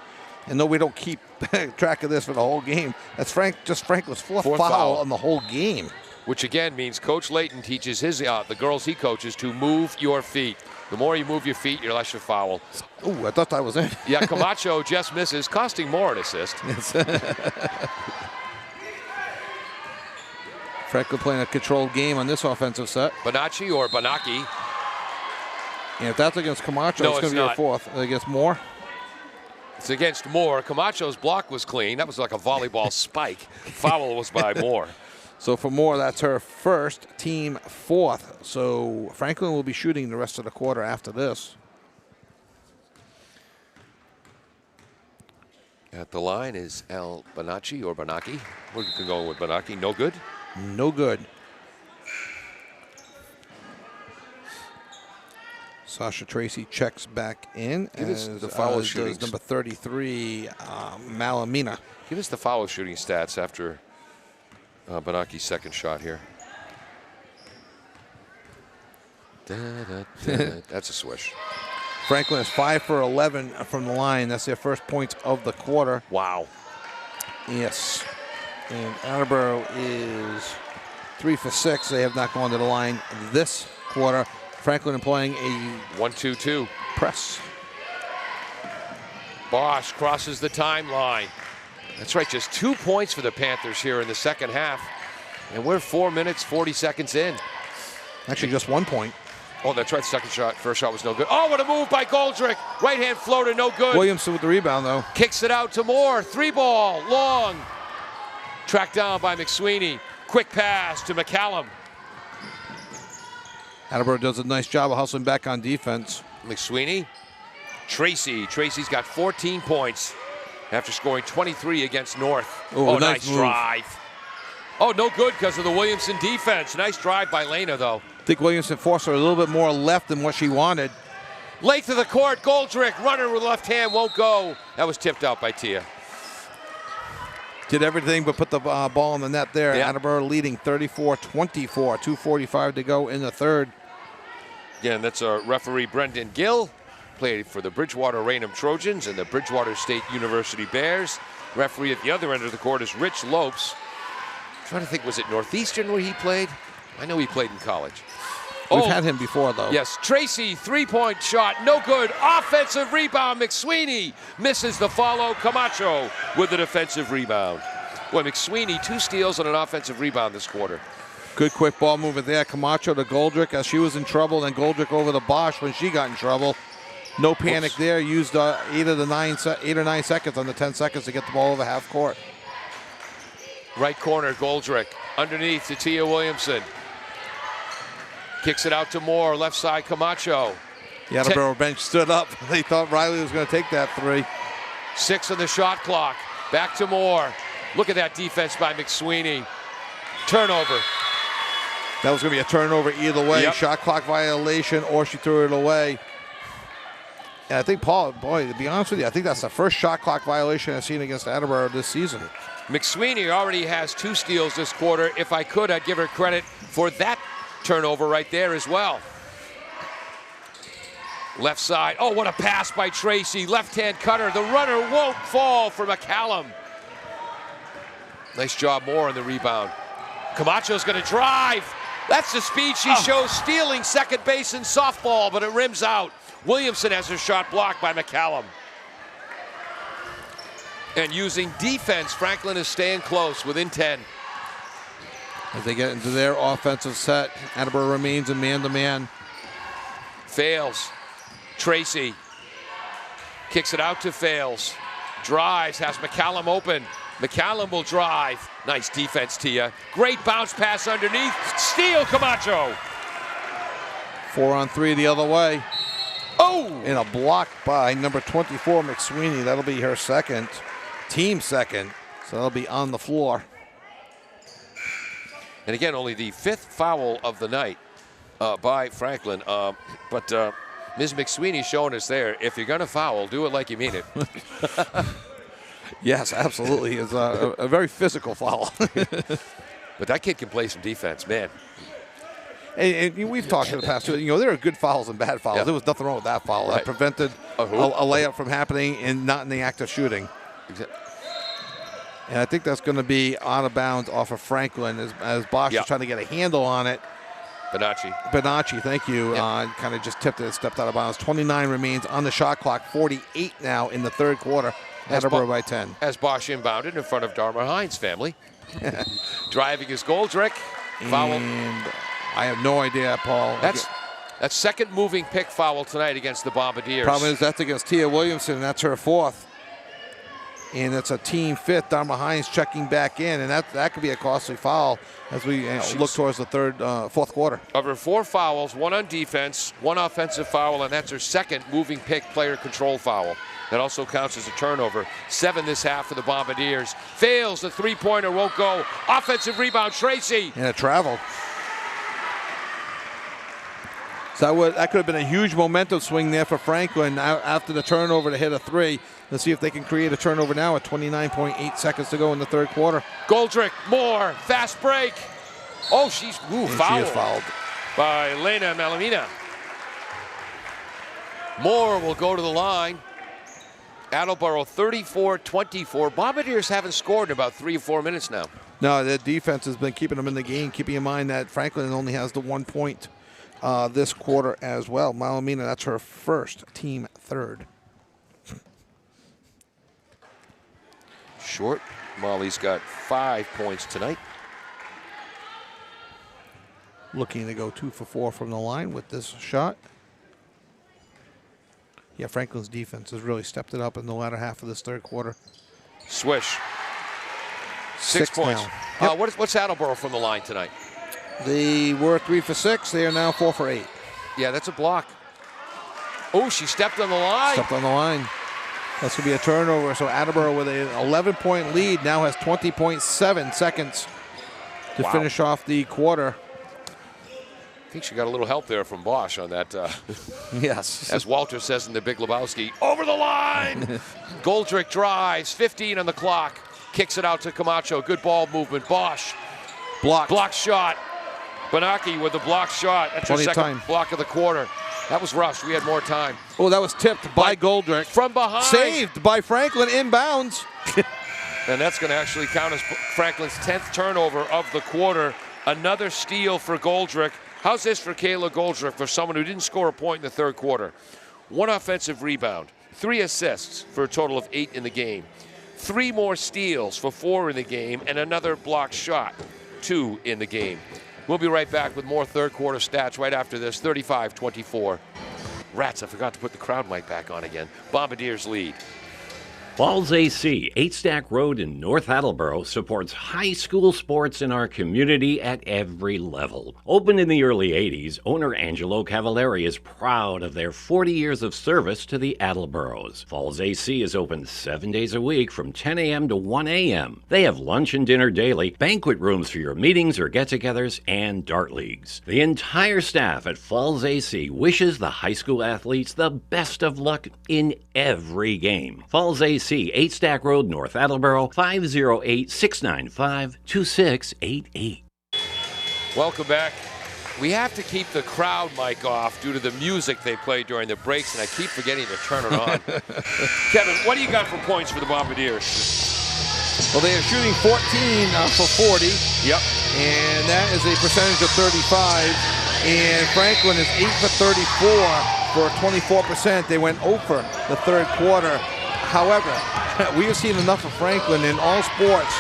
And no, we don't keep track of this for the whole game. That's Franklin's fourth foul on the whole game. Which again means Coach Layton teaches the girls he coaches to move your feet. The more you move your feet, the less you foul. Oh, I thought that was it. Yeah, Camacho just misses, costing Moore an assist. Franklin playing a controlled game on this offensive set. Bonacci or Bonacchi. And if that's against Camacho, No, it's going to be her fourth. Against Moore? It's against Moore. Camacho's block was clean. That was like a volleyball spike. Foul was by Moore. So for Moore, that's her first, team fourth. So Franklin will be shooting the rest of the quarter after this. At the line is El Bonacci or Bonacchi. We're going with Bonacchi. No good? No good. Sasha Tracy checks back in. Give us as, the foul does shooting. number 33, Malamina. Give us the foul shooting stats after Bonacchi's second shot here. That's a swish. Franklin is 5 for 11 from the line. That's their first points of the quarter. Wow. Yes. And Attleboro is 3 for 6. They have not gone to the line this quarter. Franklin employing a 1-2-2 press. Bosch crosses the timeline. That's right, just 2 points for the Panthers here in the second half. And we're 4 minutes, 40 seconds in. Actually, just 1 point. Oh, that's right, second shot. First shot was no good. Oh, what a move by Goldrick. Right-hand floater, no good. Williamson with the rebound, though. Kicks it out to Moore. 3-ball, long. Tracked down by McSweeney. Quick pass to McCallum. Attleboro does a nice job of hustling back on defense. McSweeney. Tracy. Tracy's got 14 points after scoring 23 against North. Oh, nice move. drive. Oh, no good because of the Williamson defense. Nice drive by Lena, though. I think Williamson forced her a little bit more left than what she wanted. Length of the court. Goldrick, runner with left hand, won't go. That was tipped out by Tia. Did everything but put the ball in the net there. Yeah. Attleboro leading 34-24. 2:45 to go in the third. Again, that's our referee Brendan Gill. Played for the Bridgewater Raynham Trojans and the Bridgewater State University Bears. Referee at the other end of the court is Rich Lopes. Trying to think, was it Northeastern where he played? I know he played in college. We've had him before, though. Yes, Tracy, three-point shot, no good. Offensive rebound, McSweeney misses the follow. Camacho with the defensive rebound. Well, McSweeney, 2 steals and an offensive rebound this quarter. Good quick ball movement there. Camacho to Goldrick as she was in trouble, and Goldrick over to Bosch when she got in trouble. No panic there. Used 8 or 9 seconds on the 10 seconds to get the ball over half court. Right corner, Goldrick. Underneath to Tia Williamson. Kicks it out to Moore. Left side, Camacho. The Attleboro bench stood up. They thought Riley was going to take that 3. 6 on the shot clock. Back to Moore. Look at that defense by McSweeney. Turnover. That was going to be a turnover either way. Yep. Shot clock violation, or she threw it away. And I think, Paul, boy, to be honest with you, I think that's the first shot clock violation I've seen against Attleboro this season. McSweeney already has 2 steals this quarter. If I could, I'd give her credit for that turnover right there as well. Left side. Oh, what a pass by Tracy. Left-hand cutter. The runner won't fall for McCallum. Nice job, Moore on the rebound. Camacho's going to drive. That's the speed she shows, stealing second base in softball, but it rims out. Williamson has her shot blocked by McCallum. And using defense, Franklin is staying close, within 10. As they get into their offensive set, Attleboro remains in man-to-man. Fails. Tracy kicks it out to Fails. Drives, has McCallum open. McCallum will drive. Nice defense, Tia. Great bounce pass underneath. Steal, Camacho. 4-on-3 the other way. Oh! And a block by number 24, McSweeney. That'll be her second, team second. So that'll be on the floor. And again, only the 5th foul of the night by Franklin. But Ms. McSweeney showing us there, if you're going to foul, do it like you mean it. Yes, absolutely. It's a very physical foul. But that kid can play some defense, man. And we've talked in the past, too. There are good fouls and bad fouls. Yeah. There was nothing wrong with that foul. Right. That prevented a layup from happening and not in the act of shooting. Exactly. And I think that's going to be out of bounds off of Franklin as Bosch is trying to get a handle on it. Benacci, thank you. Kind of just tipped it, stepped out of bounds. 29 remains on the shot clock. 48 now in the third quarter. Attleboro by 10. As Bosch inbounded in front of Dharma Hines' family. Driving is Goldrick. Foul. And I have no idea, Paul. That's second moving pick foul tonight against the Bombardiers. Problem is that's against Tia Williamson, and that's her 4th. And it's a team 5th. Dharma Hines checking back in, and that could be a costly foul as we look towards the fourth quarter. Of her 4 fouls, 1 on defense, 1 offensive foul, and that's her second moving pick player control foul. That also counts as a turnover. 7 this half for the Bombardiers. Fails, the 3-pointer won't go. Offensive rebound, Tracy. And it traveled. So that could have been a huge momentum swing there for Franklin after the turnover to hit a 3. Let's see if they can create a turnover now at 29.8 seconds to go in the third quarter. Goldrick, Moore, fast break. Oh, she's fouled. She is fouled by Lena Malamina. Moore will go to the line. Attleboro 34-24. Bombardiers haven't scored in about 3 or 4 minutes now. No, the defense has been keeping them in the game, keeping in mind that Franklin only has the 1 point this quarter as well. Malamina, that's her first, team 3rd. Short. Molly's got 5 points tonight. Looking to go 2 for 4 from the line with this shot. Yeah, Franklin's defense has really stepped it up in the latter half of this third quarter. Swish. 6 points. Yep. What's Attleboro from the line tonight? They were 3 for 6. They are now 4 for 8. Yeah, that's a block. Oh, she stepped on the line. Stepped on the line. That's going to be a turnover. So Attleboro with an 11-point lead now has 20.7 seconds to finish off the quarter. I think she got a little help there from Bosch on that. Yes. As Walter says in the Big Lebowski, over the line. Goldrick drives, 15 on the clock. Kicks it out to Camacho. Good ball movement. Bosch. Block shot. Benacci with the block shot. That's her second block of the quarter. That was rushed. We had more time. Oh, that was tipped by Goldrick. From behind. Saved by Franklin inbounds. And that's going to actually count as Franklin's 10th turnover of the quarter. Another steal for Goldrick. How's this for Kayla Goldrick, for someone who didn't score a point in the third quarter? 1 offensive rebound, 3 assists for a total of 8 in the game. 3 more steals for 4 in the game, and another block shot, 2 in the game. We'll be right back with more third quarter stats right after this, 35-24. Rats, I forgot to put the crowd mic back on again. Bombardiers lead. Falls AC, 8 Stack Road in North Attleboro, supports high school sports in our community at every level. Opened in the early 80s, owner Angelo Cavallari is proud of their 40 years of service to the Attleboros. Falls AC is open 7 days a week from 10 a.m. to 1 a.m. They have lunch and dinner daily, banquet rooms for your meetings or get-togethers, and dart leagues. The entire staff at Falls AC wishes the high school athletes the best of luck in every game. Falls AC, 8 Stack Road, North Attleboro, 508-695-2688. Welcome back. We have to keep the crowd mic off due to the music they play during the breaks, and I keep forgetting to turn it on. Kevin, what do you got for points for the Bombardiers? Well, they are shooting 14 for 40. Yep. And that is a percentage of 35. And Franklin is 8 for 34 for 24%. They went over the third quarter. However, we have seen enough of Franklin in all sports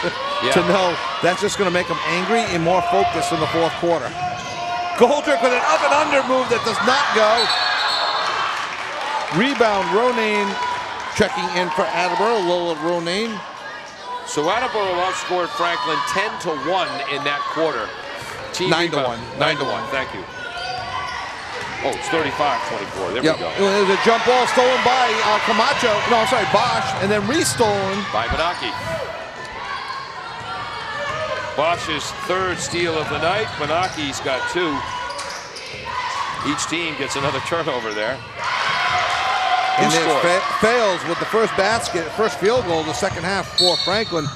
to know that's just going to make them angry and more focused in the fourth quarter. Goldrick with an up and under move that does not go. Rebound, Ronayne checking in for Attleboro. Lola Ronayne. So Attleboro outscored Franklin 10-1 in that quarter. Team 9-1. 9-1. Thank you. Oh, it's 35-24. There we go. There's a jump ball stolen by Camacho. No, I'm sorry, Bosch, and then restolen by Benaki. Bosch's third steal of the night. Benaki's got 2. Each team gets another turnover there. And it fails with the first basket, first field goal of the second half for Franklin.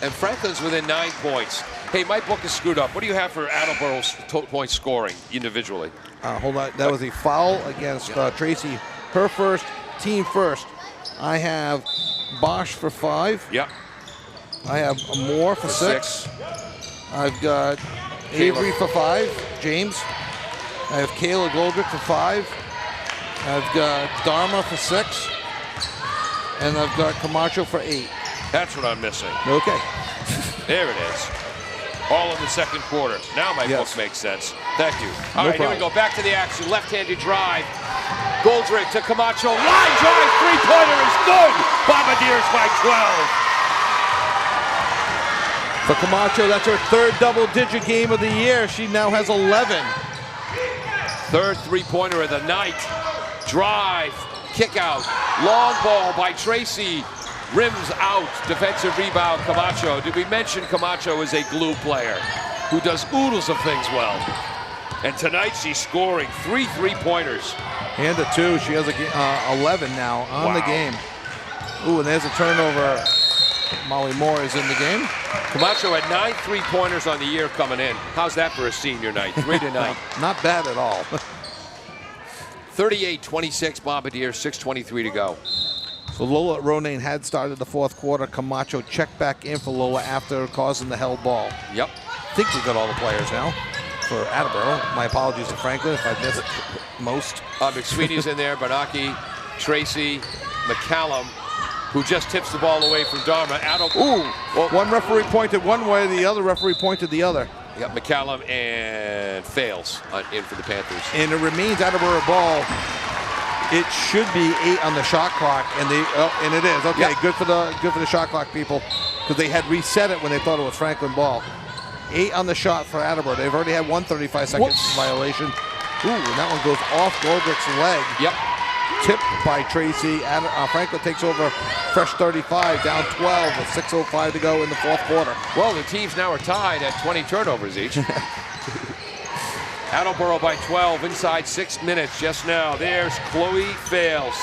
And Franklin's within 9 points. Hey, my book is screwed up. What do you have for Attleboro's point scoring individually? Hold on. That was a foul against Tracy. Her first, team first. I have Bosch for 5. Yep. I have Moore for 6. I've got Avery for 5. James. I have Kayla Goldrick for 5. I've got Dharma for 6. And I've got Camacho for 8. That's what I'm missing. Okay. There it is. All in the second quarter. Now my book makes sense. Thank you. All right, here we go. Back to the action. Left-handed drive. Goldrick to Camacho. Line drive. Three-pointer is good. Bombardiers by 12. For Camacho, that's her third double-digit game of the year. She now has 11. Third three-pointer of the night. Drive. Kick out. Long ball by Tracy. Rims out, defensive rebound, Camacho. Did we mention Camacho is a glue player who does oodles of things well? And tonight she's scoring 3 3-pointers. And a 2. She has 11 now on the game. Ooh, and there's a turnover. Molly Moore is in the game. Camacho had 9 3-pointers on the year coming in. How's that for a senior night? 3 tonight. Not bad at all. 38-26 Bombardiers, 6:23 to go. So Lola Ronayne had started the fourth quarter. Camacho checked back in for Lola after causing the held ball. Yep. I think we got all the players now for Attleboro. My apologies to Franklin if I missed most. McSweeney's in there, Benaki, Tracy, McCallum, who just tips the ball away from Dharma. Ooh, well, one referee pointed one way, the other referee pointed the other. Yep, McCallum and fails in for the Panthers. And it remains Attleboro ball. It should be 8 on the shot clock, and and it is. Okay, good for the shot clock people, because they had reset it when they thought it was Franklin ball. 8 on the shot for Attleboro. They've already had one 35-second violation. Ooh, and that one goes off Goldrick's leg. Yep. Tipped by Tracy. Franklin takes over fresh 35, down 12 with 6:05 to go in the fourth quarter. Well, the teams now are tied at 20 turnovers each. Attleboro by 12, inside 6 minutes just now. There's Chloe fails.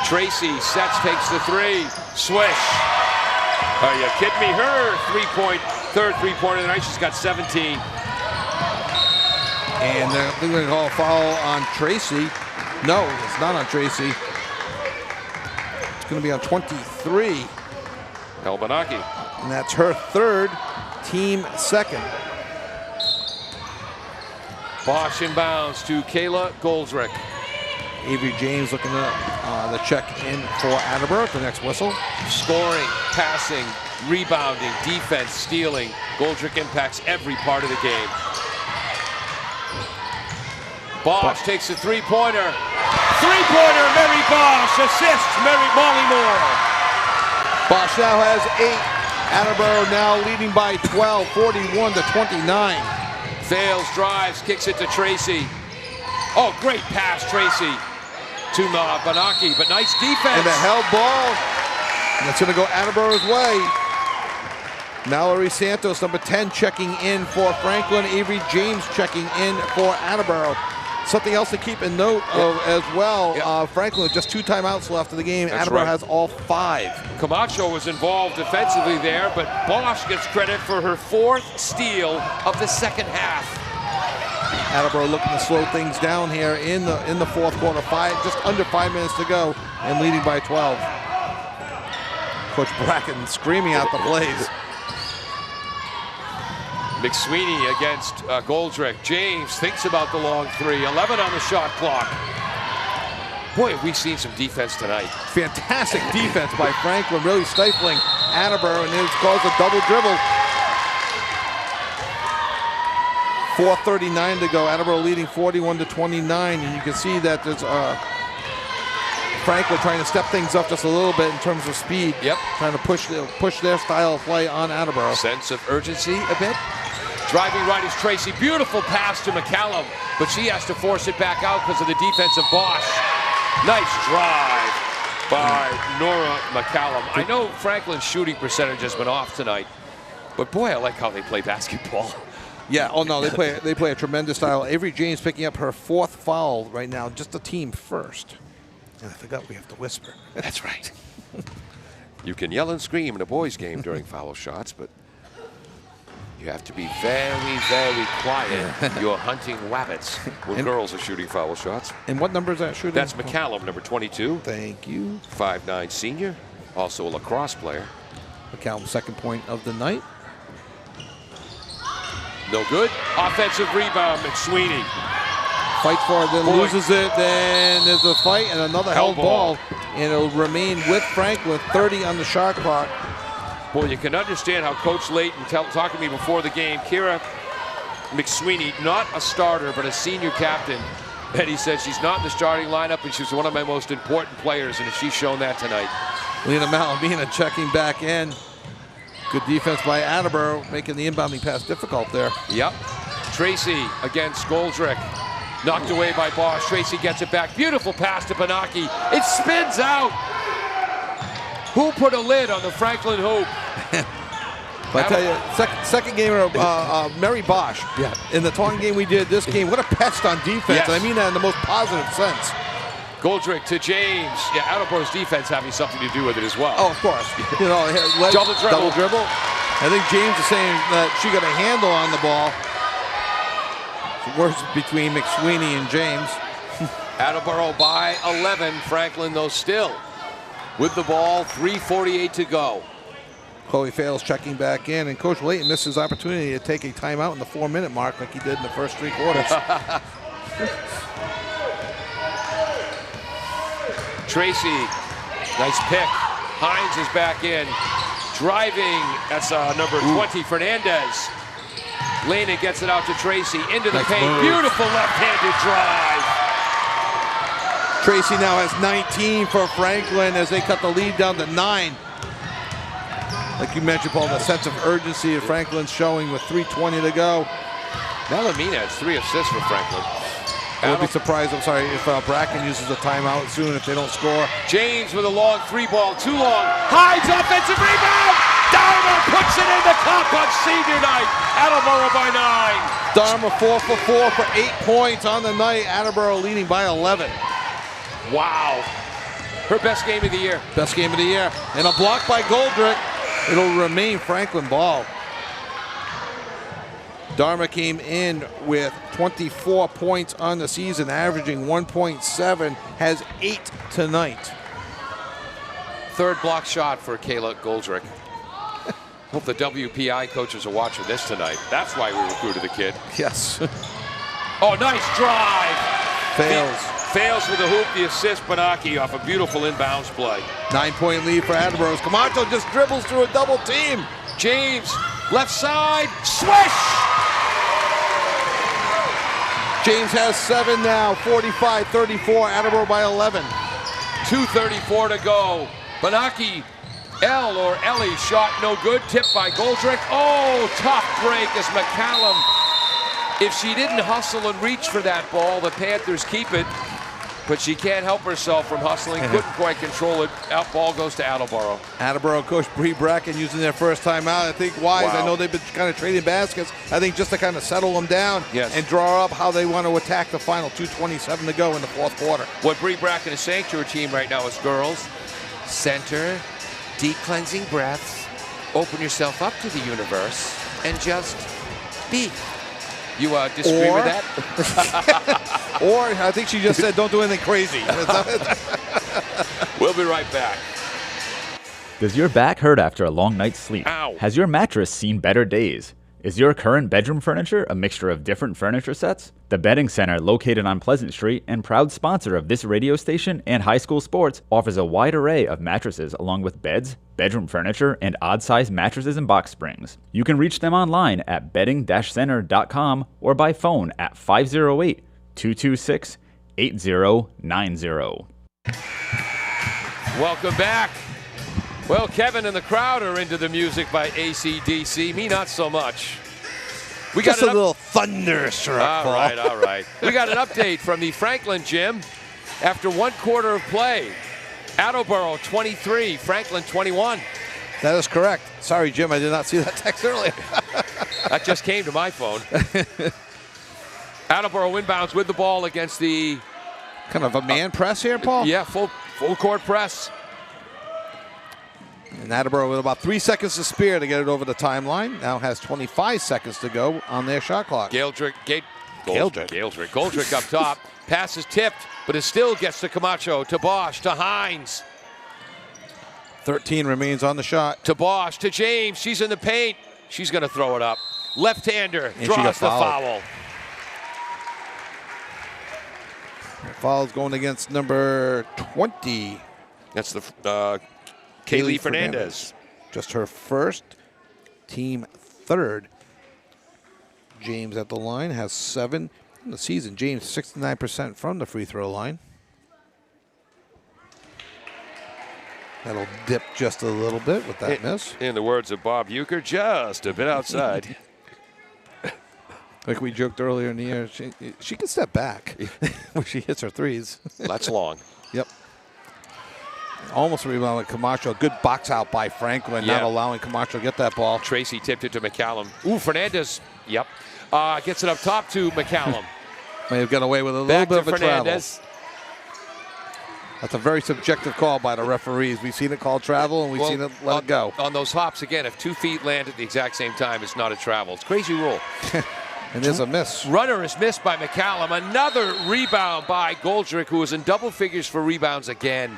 Tracy sets, takes the 3. Swish. Are you kidding me? Her third three-pointer of the night. She's got 17. And they're going to call a foul on Tracy. No, it's not on Tracy. It's going to be on 23. Elbanaki. And that's her third, team second. Bosch inbounds to Kayla Goldrick. Avery James looking at the check in for Attleboro at the next whistle. Scoring, passing, rebounding, defense, stealing. Goldrick impacts every part of the game. Bosch takes a three-pointer. Three-pointer, Mary Bosch. Assists, Molly Moore. Bosch now has 8. Attleboro now leading by 12, 41-29. Fails, drives, kicks it to Tracy. Oh, great pass, Tracy, to Benaki, but nice defense. And the held ball. That's going to go Attleboro's way. Mallory Santos, number 10, checking in for Franklin. Avery James checking in for Attleboro. Something else to keep in note of as well. Franklin with just 2 timeouts left of the game. That's Attleboro right. has all 5. Camacho was involved defensively there, but Bosch gets credit for her 4th steal of the second half. Attleboro looking to slow things down here in the fourth quarter. Just under 5 minutes to go, and leading by 12. Coach Bracken screaming out the plays. McSweeney against Goldrick. James thinks about the long three. 11 on the shot clock. Boy, have we seen some defense tonight. Fantastic defense by Franklin, really stifling Attleboro, and it's caused a double dribble. 4:39 to go. Attleboro leading 41-29, and you can see that there's Franklin trying to step things up just a little bit in terms of speed. Yep. Trying to push their style of play on Attleboro. Sense of urgency a bit. Driving right is Tracy. Beautiful pass to McCallum, but she has to force it back out because of the defense of Bosch. Nice drive by Nora McCallum. I know Franklin's shooting percentage has been off tonight, but boy, I like how they play basketball. Yeah, oh no, they play a tremendous style. Avery James picking up her 4th foul right now, just the team first. And I forgot we have to whisper. That's right. You can yell and scream in a boys' game during foul shots, but you have to be very, very quiet. You're hunting rabbits when girls are shooting foul shots. And what number is that shooting? That's McCallum, number 22. Thank you. 5'9" senior, also a lacrosse player. McCallum's 2nd point of the night. No good. Offensive rebound, McSweeney. Fight for it, then loses it. Then there's a fight and another held ball. And it'll remain with Franklin, 30 on the shot clock. Boy, you can understand how Coach Layton talked to me before the game. Kira McSweeney, not a starter, but a senior captain. And he said she's not in the starting lineup, and she's one of my most important players, and she's shown that tonight. Lena Malamina checking back in. Good defense by Attleboro, making the inbounding pass difficult there. Yep. Tracy against Goldrick. Knocked away by Bosch. Tracy gets it back. Beautiful pass to Benaki. It spins out. Who put a lid on the Franklin hoop? But I tell you, second game of Mary Bosch. Yeah. In the Taunton game we did, this game, what a pest on defense. Yes. And I mean that in the most positive sense. Goldrick to James. Yeah, Attleboro's defense having something to do with it as well. Oh, of course. You know, Double dribble. I think James is saying that she got a handle on the ball. Words between McSweeney and James. Attleboro by 11. Franklin, though, still with the ball. 3:48 to go. Chloe Fales checking back in, and Coach Layton missed his opportunity to take a timeout in the 4-minute mark like he did in the first 3 quarters. Tracy, nice pick. Hines is back in. Driving, that's number 20, Fernandez. Lena gets it out to Tracy, into the paint. Move. Beautiful left-handed drive. Tracy now has 19 for Franklin as they cut the lead down to 9. Like you mentioned, Paul, the sense of urgency of Franklin's showing with 3:20 to go. Malamina has 3 assists for Franklin. I would be surprised, I'm sorry, if Bracken uses a timeout soon if they don't score. James with a long 3-ball, too long. Hides offensive rebound. Dharma puts it in the cup on senior night. Attleboro by 9. Dharma 4 for 4 for 8 points on the night. Attleboro leading by 11. Wow. Her best game of the year. Best game of the year. And a block by Goldrick. It'll remain Franklin ball. Dharma came in with 24 points on the season, averaging 1.7, has 8 tonight. 3rd block shot for Kayla Goldrick. Hope the WPI coaches are watching this tonight. That's why we recruited the kid. Yes. Oh, nice drive. Fails. Fails with the hoop, the assist, Benaki off a beautiful inbounds play. 9-point lead for Attleboro. Camacho just dribbles through a double team. James, left side, swish! James has 7 now, 45-34, Attleboro by 11. 2:34 to go. Benaki, Ellie shot no good, tipped by Goldrick. Oh, tough break as McCallum. If she didn't hustle and reach for that ball, the Panthers keep it. But she can't help herself from hustling, couldn't quite control it. Out ball goes to Attleboro. Attleboro coach Bree Bracken using their first time out. I think wise. Wow. I know they've been kind of trading baskets. I think just to kind of settle them down and draw up how they want to attack the final 2:27 to go in the 4th quarter. What Bree Bracken is saying to her team right now is, girls, center, deep cleansing breaths, open yourself up to the universe, and just be. You disagree with that? Or I think she just said, don't do anything crazy. We'll be right back. Does your back hurt after a long night's sleep? Ow. Has your mattress seen better days? Is your current bedroom furniture a mixture of different furniture sets? The Bedding Center, located on Pleasant Street and proud sponsor of this radio station and high school sports, offers a wide array of mattresses along with beds, bedroom furniture, and odd-sized mattresses and box springs. You can reach them online at bedding-center.com or by phone at 508-226-8090. Welcome back. Well, Kevin and the crowd are into the music by AC/DC. Me, not so much. We Just got a little thunderstruck. All right. We got an update from the Franklin gym after 1 quarter of play. Attleboro 23, Franklin 21. That is correct. Sorry, Jim, I did not see that text earlier. That just came to my phone. Attleboro inbounds with the ball against the... Kind of a man press here, Paul? Yeah, full court press. And Attleboro with about 3 seconds to spare to get it over the timeline. Now has 25 seconds to go on their shot clock. Goldrick up top. Pass is tipped, but it still gets to Camacho, to Bosch, to Hines. 13 remains on the shot. To Bosch, to James. She's in the paint. She's going to throw it up. Left-hander And draws the foul. Foul's going against number 20. That's the Kaylee Fernandez. Just her first, team third. James at the line has 7 in the season. James 69% from the free throw line. That'll dip just a little bit with that miss. In the words of Bob Uecker, just a bit outside. Like we joked earlier in the year, she can step back when she hits her threes. That's long. Yep. Almost a rebound with Camacho. Good box out by Franklin, not allowing Camacho to get that ball. Tracy tipped it to McCallum. Ooh, Fernandez. Yep. Gets it up top to McCallum. May have got away with a little bit of a travel. That's a very subjective call by the referees. We've seen it called travel, and we've seen it let it go. On those hops, again, if 2 feet land at the exact same time, it's not a travel. It's a crazy rule. And there's a miss. Runner is missed by McCallum. Another rebound by Goldrick, who is in double figures for rebounds again.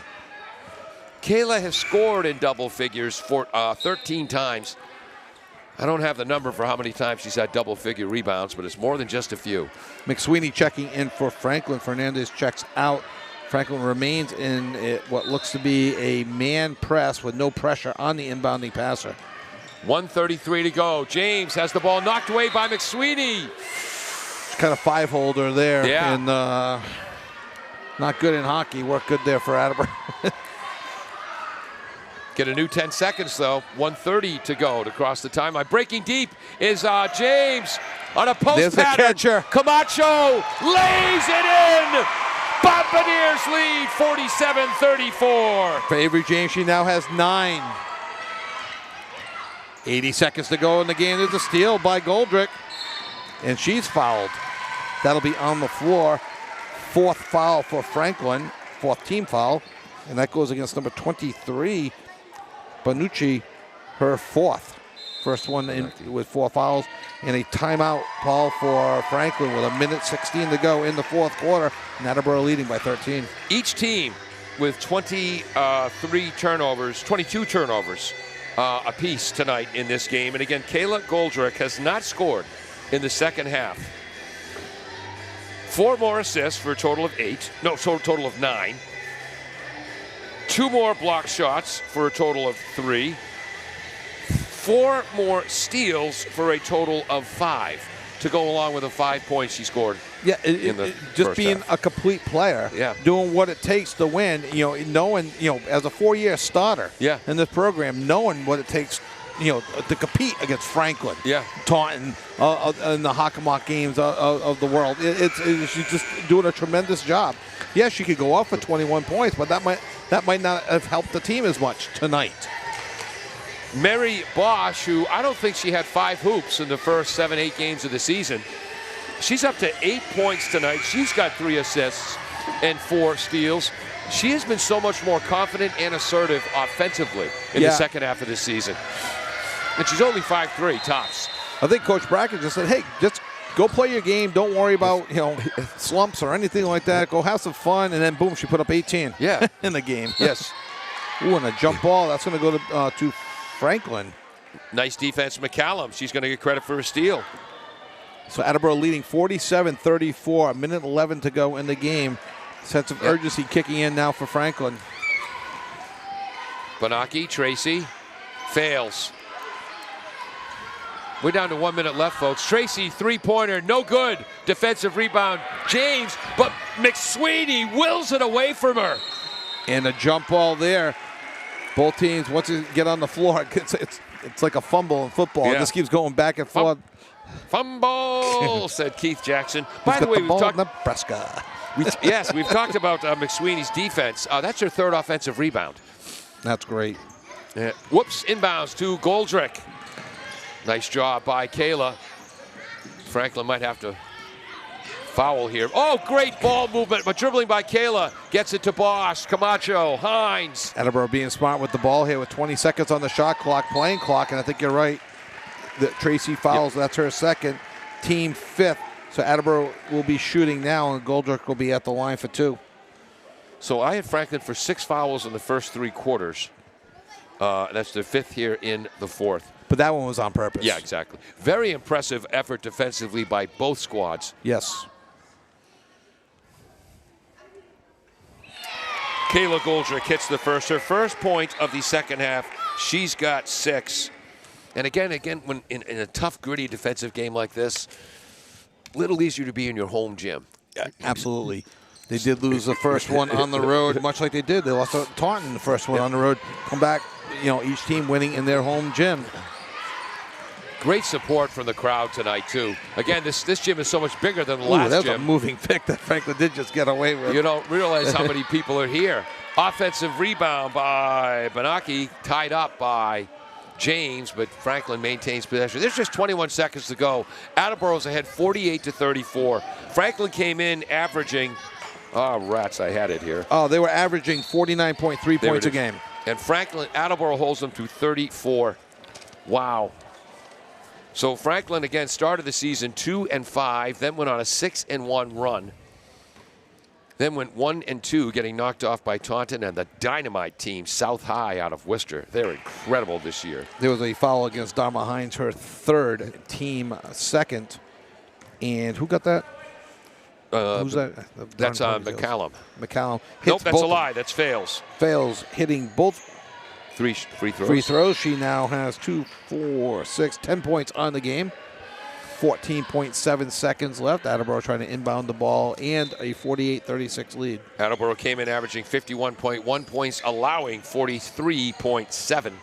Kayla has scored in double figures for 13 times. I don't have the number for how many times she's had double-figure rebounds, but it's more than just a few. McSweeney checking in for Franklin. Fernandez checks out. Franklin remains in what looks to be a man press with no pressure on the inbounding passer. 1:33 to go. James has the ball knocked away by McSweeney. It's kind of five-holder there. Yeah. And not good in hockey. Worked good there for Attleboro. Get a new 10 seconds, though. 1:30 to go to cross the timeline. Breaking deep is James on a post There's the pattern. catcher. Camacho lays it in. Bombardiers lead 47-34. For Avery James, she now has 9. 80 seconds to go in the game. There's a steal by Goldrick. And she's fouled. That'll be on the floor. 4th foul for Franklin. 4th team foul. And that goes against number 23, Bonucci, her 4th. First one in with 4 fouls. And a timeout, Paul, for Franklin with 1:16 to go in the 4th quarter. And Attleboro leading by 13. Each team with 22 turnovers apiece tonight in this game. And again, Kayla Goldrick has not scored in the second half. 4 more assists for a total of 8. No, total of 9. 2 more block shots for a total of 3. 4 more steals for a total of 5 to go along with the 5 points she scored. Yeah, just being half. a complete player, Yeah. doing what it takes to win. Knowing, as a 4-year starter, in this program, knowing what it takes, to compete against Franklin, Taunton, in the Hockomock games of the world. She's just doing a tremendous job. Yes, she could go off for 21 points, but that might not have helped the team as much tonight. Mary Bosch, who I don't think she had 5 hoops in the first 7-8 games of the season. She's up to 8 points tonight. She's got 3 assists and 4 steals. She has been so much more confident and assertive offensively in the second half of this season. And she's only 5'3", tops. I think Coach Brackett just said, hey, just go play your game. Don't worry about, slumps or anything like that. Go have some fun. And then, boom, she put up 18 in the game. Yes. Ooh, and a jump ball. That's going to go to Franklin. Nice defense, McCallum. She's going to get credit for a steal. So Attleboro leading 47-34. A minute 11 to go in the game. Sense of urgency kicking in now for Franklin. Benaki, Tracy, fails. We're down to 1 minute left, folks. Tracy, three-pointer, no good. Defensive rebound, James, but McSweeney wills it away from her. And a jump ball there. Both teams, once you get on the floor, it's like a fumble in football. Yeah. It just keeps going back and forth. Fumble, said Keith Jackson. By the way, we've talked. Nebraska. Yes, we've talked about McSweeney's defense. That's her third offensive rebound. That's great. Whoops, inbounds to Goldrick. Nice job by Kayla. Franklin might have to foul here. Oh, great ball movement, but dribbling by Kayla. Gets it to Bosch, Camacho, Hines. Attleboro being smart with the ball here with 20 seconds on the shot clock, playing clock, and I think you're right. That Tracy fouls, That's her second, team fifth. So Attleboro will be shooting now, and Goldrick will be at the line for 2. So I had Franklin for 6 fouls in the first 3 quarters. That's the 5th here in the 4th. But that one was on purpose. Yeah, exactly. Very impressive effort defensively by both squads. Yes. Kayla Goldrick hits the first. Her first point of the second half. She's got 6. And again, when in a tough, gritty defensive game like this, little easier to be in your home gym. Absolutely. They did lose the first one on the road, much like they did. They lost to Taunton the first one on the road. Come back, each team winning in their home gym. Great support from the crowd tonight, too. Again, this gym is so much bigger than the last that's gym. a moving pick that Franklin did just get away with. You don't realize how many people are here. Offensive rebound by Benaki, tied up by James, but Franklin maintains possession. There's just 21 seconds to go. Attleboro's ahead 48-34. Franklin came in averaging, rats, I had it here. Oh, they were averaging 49.3 points a game. And Attleboro holds them to 34. Wow. So Franklin, again, started the season 2-5, then went on a 6-1 run. Then went 1-2, getting knocked off by Taunton and the dynamite team, South High out of Worcester. They're incredible this year. There was a foul against Dharma Hines, her third, team second. And who got that? Who's that? That's McCallum. McCallum. Nope, that's a lie. That's fails. Fails, hitting both 3 free throws. Free throws. She now has 2, 4, 6, 10 points on the game. 14.7 seconds left. Attleboro trying to inbound the ball and a 48-36 lead. Attleboro came in averaging 51.1 points, allowing 43.7.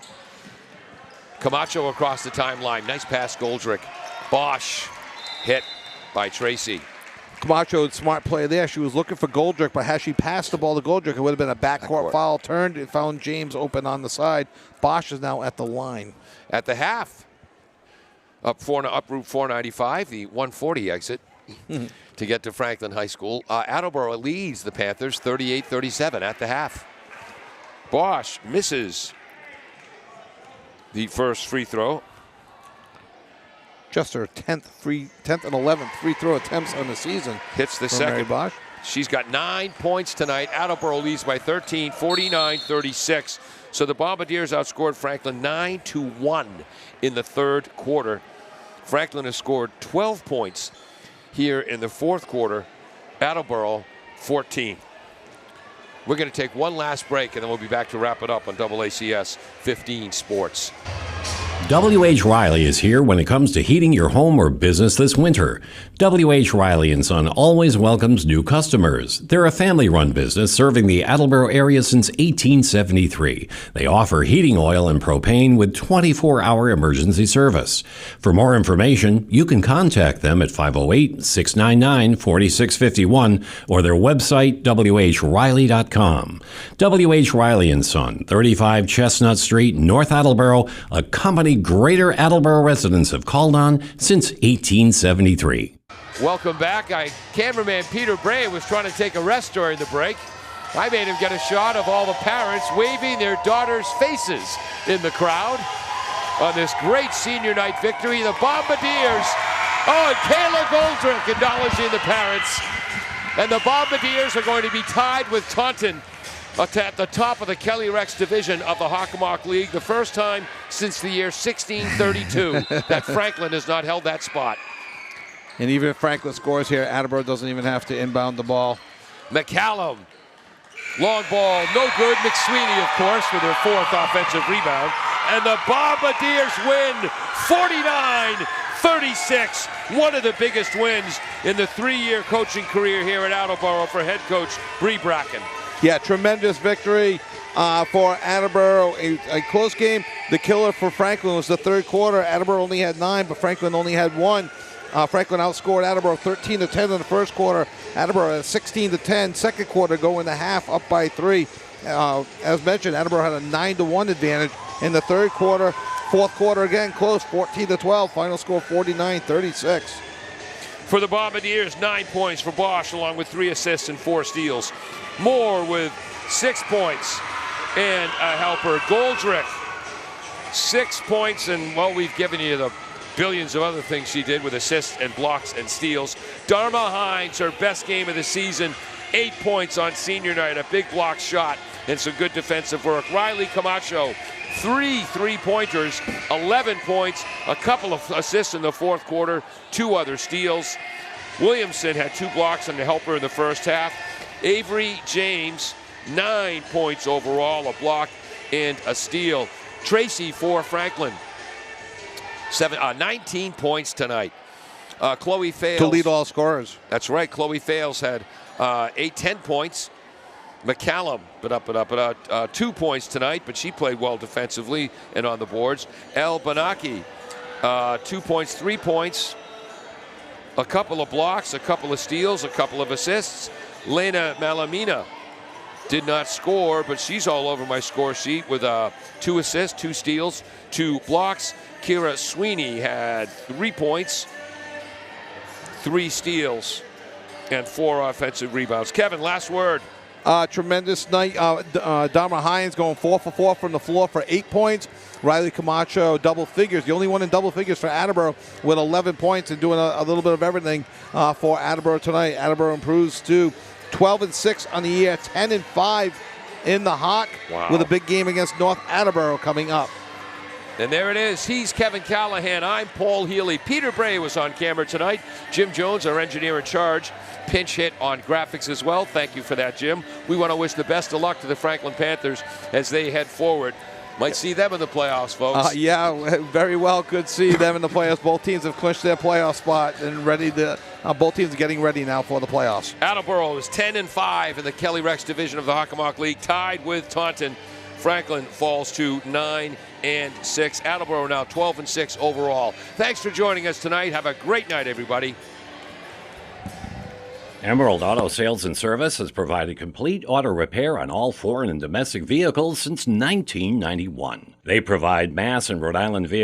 Camacho across the timeline. Nice pass, Goldrick. Bosch hit by Tracy. Camacho, smart play there. She was looking for Goldrick, but had she passed the ball to Goldrick, it would have been a backcourt foul. Turned and found James open on the side. Bosch is now at the line. At the half. Up Route 495, the 140 exit to get to Franklin High School. Attleboro leads the Panthers 38-37 at the half. Bosch misses the first free throw. Just her 10th and 11th free throw attempts on the season. Hits the Mary second. Bosch. She's got 9 points tonight. Attleboro leads by 13, 49-36. So the Bombardiers outscored Franklin 9-1 in the third quarter. Franklin has scored 12 points here in the fourth quarter. Attleboro 14. We're going to take one last break, and then we'll be back to wrap it up on AACS 15 Sports. W.H. Riley is here when it comes to heating your home or business this winter. W.H. Riley & Son always welcomes new customers. They're a family-run business serving the Attleboro area since 1873. They offer heating oil and propane with 24-hour emergency service. For more information, you can contact them at 508-699-4651 or their website, whriley.com. W.H. Riley & Son, 35 Chestnut Street, North Attleboro, a company Greater Attleboro residents have called on since 1873. Welcome back. Cameraman Peter Bray was trying to take a rest during the break. I made him get a shot of all the parents waving their daughters' faces in the crowd on this great senior night victory. The Bombardiers, and Kayla Goldrick acknowledging the parents. And the Bombardiers are going to be tied with Taunton at the top of the Kelly Rex division of the Hockomock League. The first time since the year 1632 that Franklin has not held that spot. And even if Franklin scores here, Attleboro doesn't even have to inbound the ball. McCallum, long ball, no good. McSweeney, of course, with her 4th offensive rebound. And the Bombardiers win 49-36. One of the biggest wins in the 3-year coaching career here at Attleboro for head coach Bree Bracken. Yeah, tremendous victory for Attleboro. A close game. The killer for Franklin was the third quarter. Attleboro only had 9, but Franklin only had 1. Franklin outscored Attleboro 13-10 in the first quarter. Attleboro had 16-10. Second quarter going to half up by 3. As mentioned, Attleboro had a 9-1 advantage in the third quarter. Fourth quarter again close, 14-12. Final score 49-36. For the Bombardiers, 9 points for Bosch, along with 3 assists and 4 steals. Moore with 6 points and a helper. Goldrick, 6 points, and well, we've given you the billions of other things she did with assists and blocks and steals. Dharma Hines, her best game of the season, 8 points on senior night, a big block shot and some good defensive work. Riley Camacho, 3 3-pointers, 11 points, a couple of assists in the fourth quarter, 2 other steals. Williamson had 2 blocks and a helper in the first half. Avery James, 9 points overall, a block and a steal. Tracy for Franklin, 19 points tonight. Chloe Fales. To lead all scorers. That's right. Chloe Fales had 10 points. McCallum, 2 points tonight, but she played well defensively and on the boards. El Banaki, 2 points, 3 points, a couple of blocks, a couple of steals, a couple of assists. Lena Malamina did not score, but she's all over my score sheet with 2 assists, 2 steals, 2 blocks. Kira Sweeney had 3 points, 3 steals, and 4 offensive rebounds. Kevin, last word. Tremendous night. Dharma Hines going 4 for 4 from the floor for 8 points. Riley Camacho, double figures. The only one in double figures for Attleboro with 11 points and doing a little bit of everything for Attleboro tonight. Attleboro improves to 12-6 on the year, 10-5 in the Hawk. Wow. With a big game against North Attleboro coming up. And there it is. He's Kevin Callahan. I'm Paul Healy. Peter Bray was on camera tonight. Jim Jones, our engineer in charge, pinch hit on graphics as well. Thank you for that, Jim. We want to wish the best of luck to the Franklin Panthers as they head forward. Might see them in the playoffs, folks. Yeah, very well could see them in the playoffs. Both teams have clinched their playoff spot and ready to. Both teams are getting ready now for the playoffs. Attleboro is 10-5 in the Kelly Rex division of the Hockomock League, tied with Taunton. Franklin falls to 9-6. Attleboro now 12-6 overall. Thanks for joining us tonight. Have a great night, everybody. Emerald Auto Sales and Service has provided complete auto repair on all foreign and domestic vehicles since 1991. They provide Mass and Rhode Island vehicles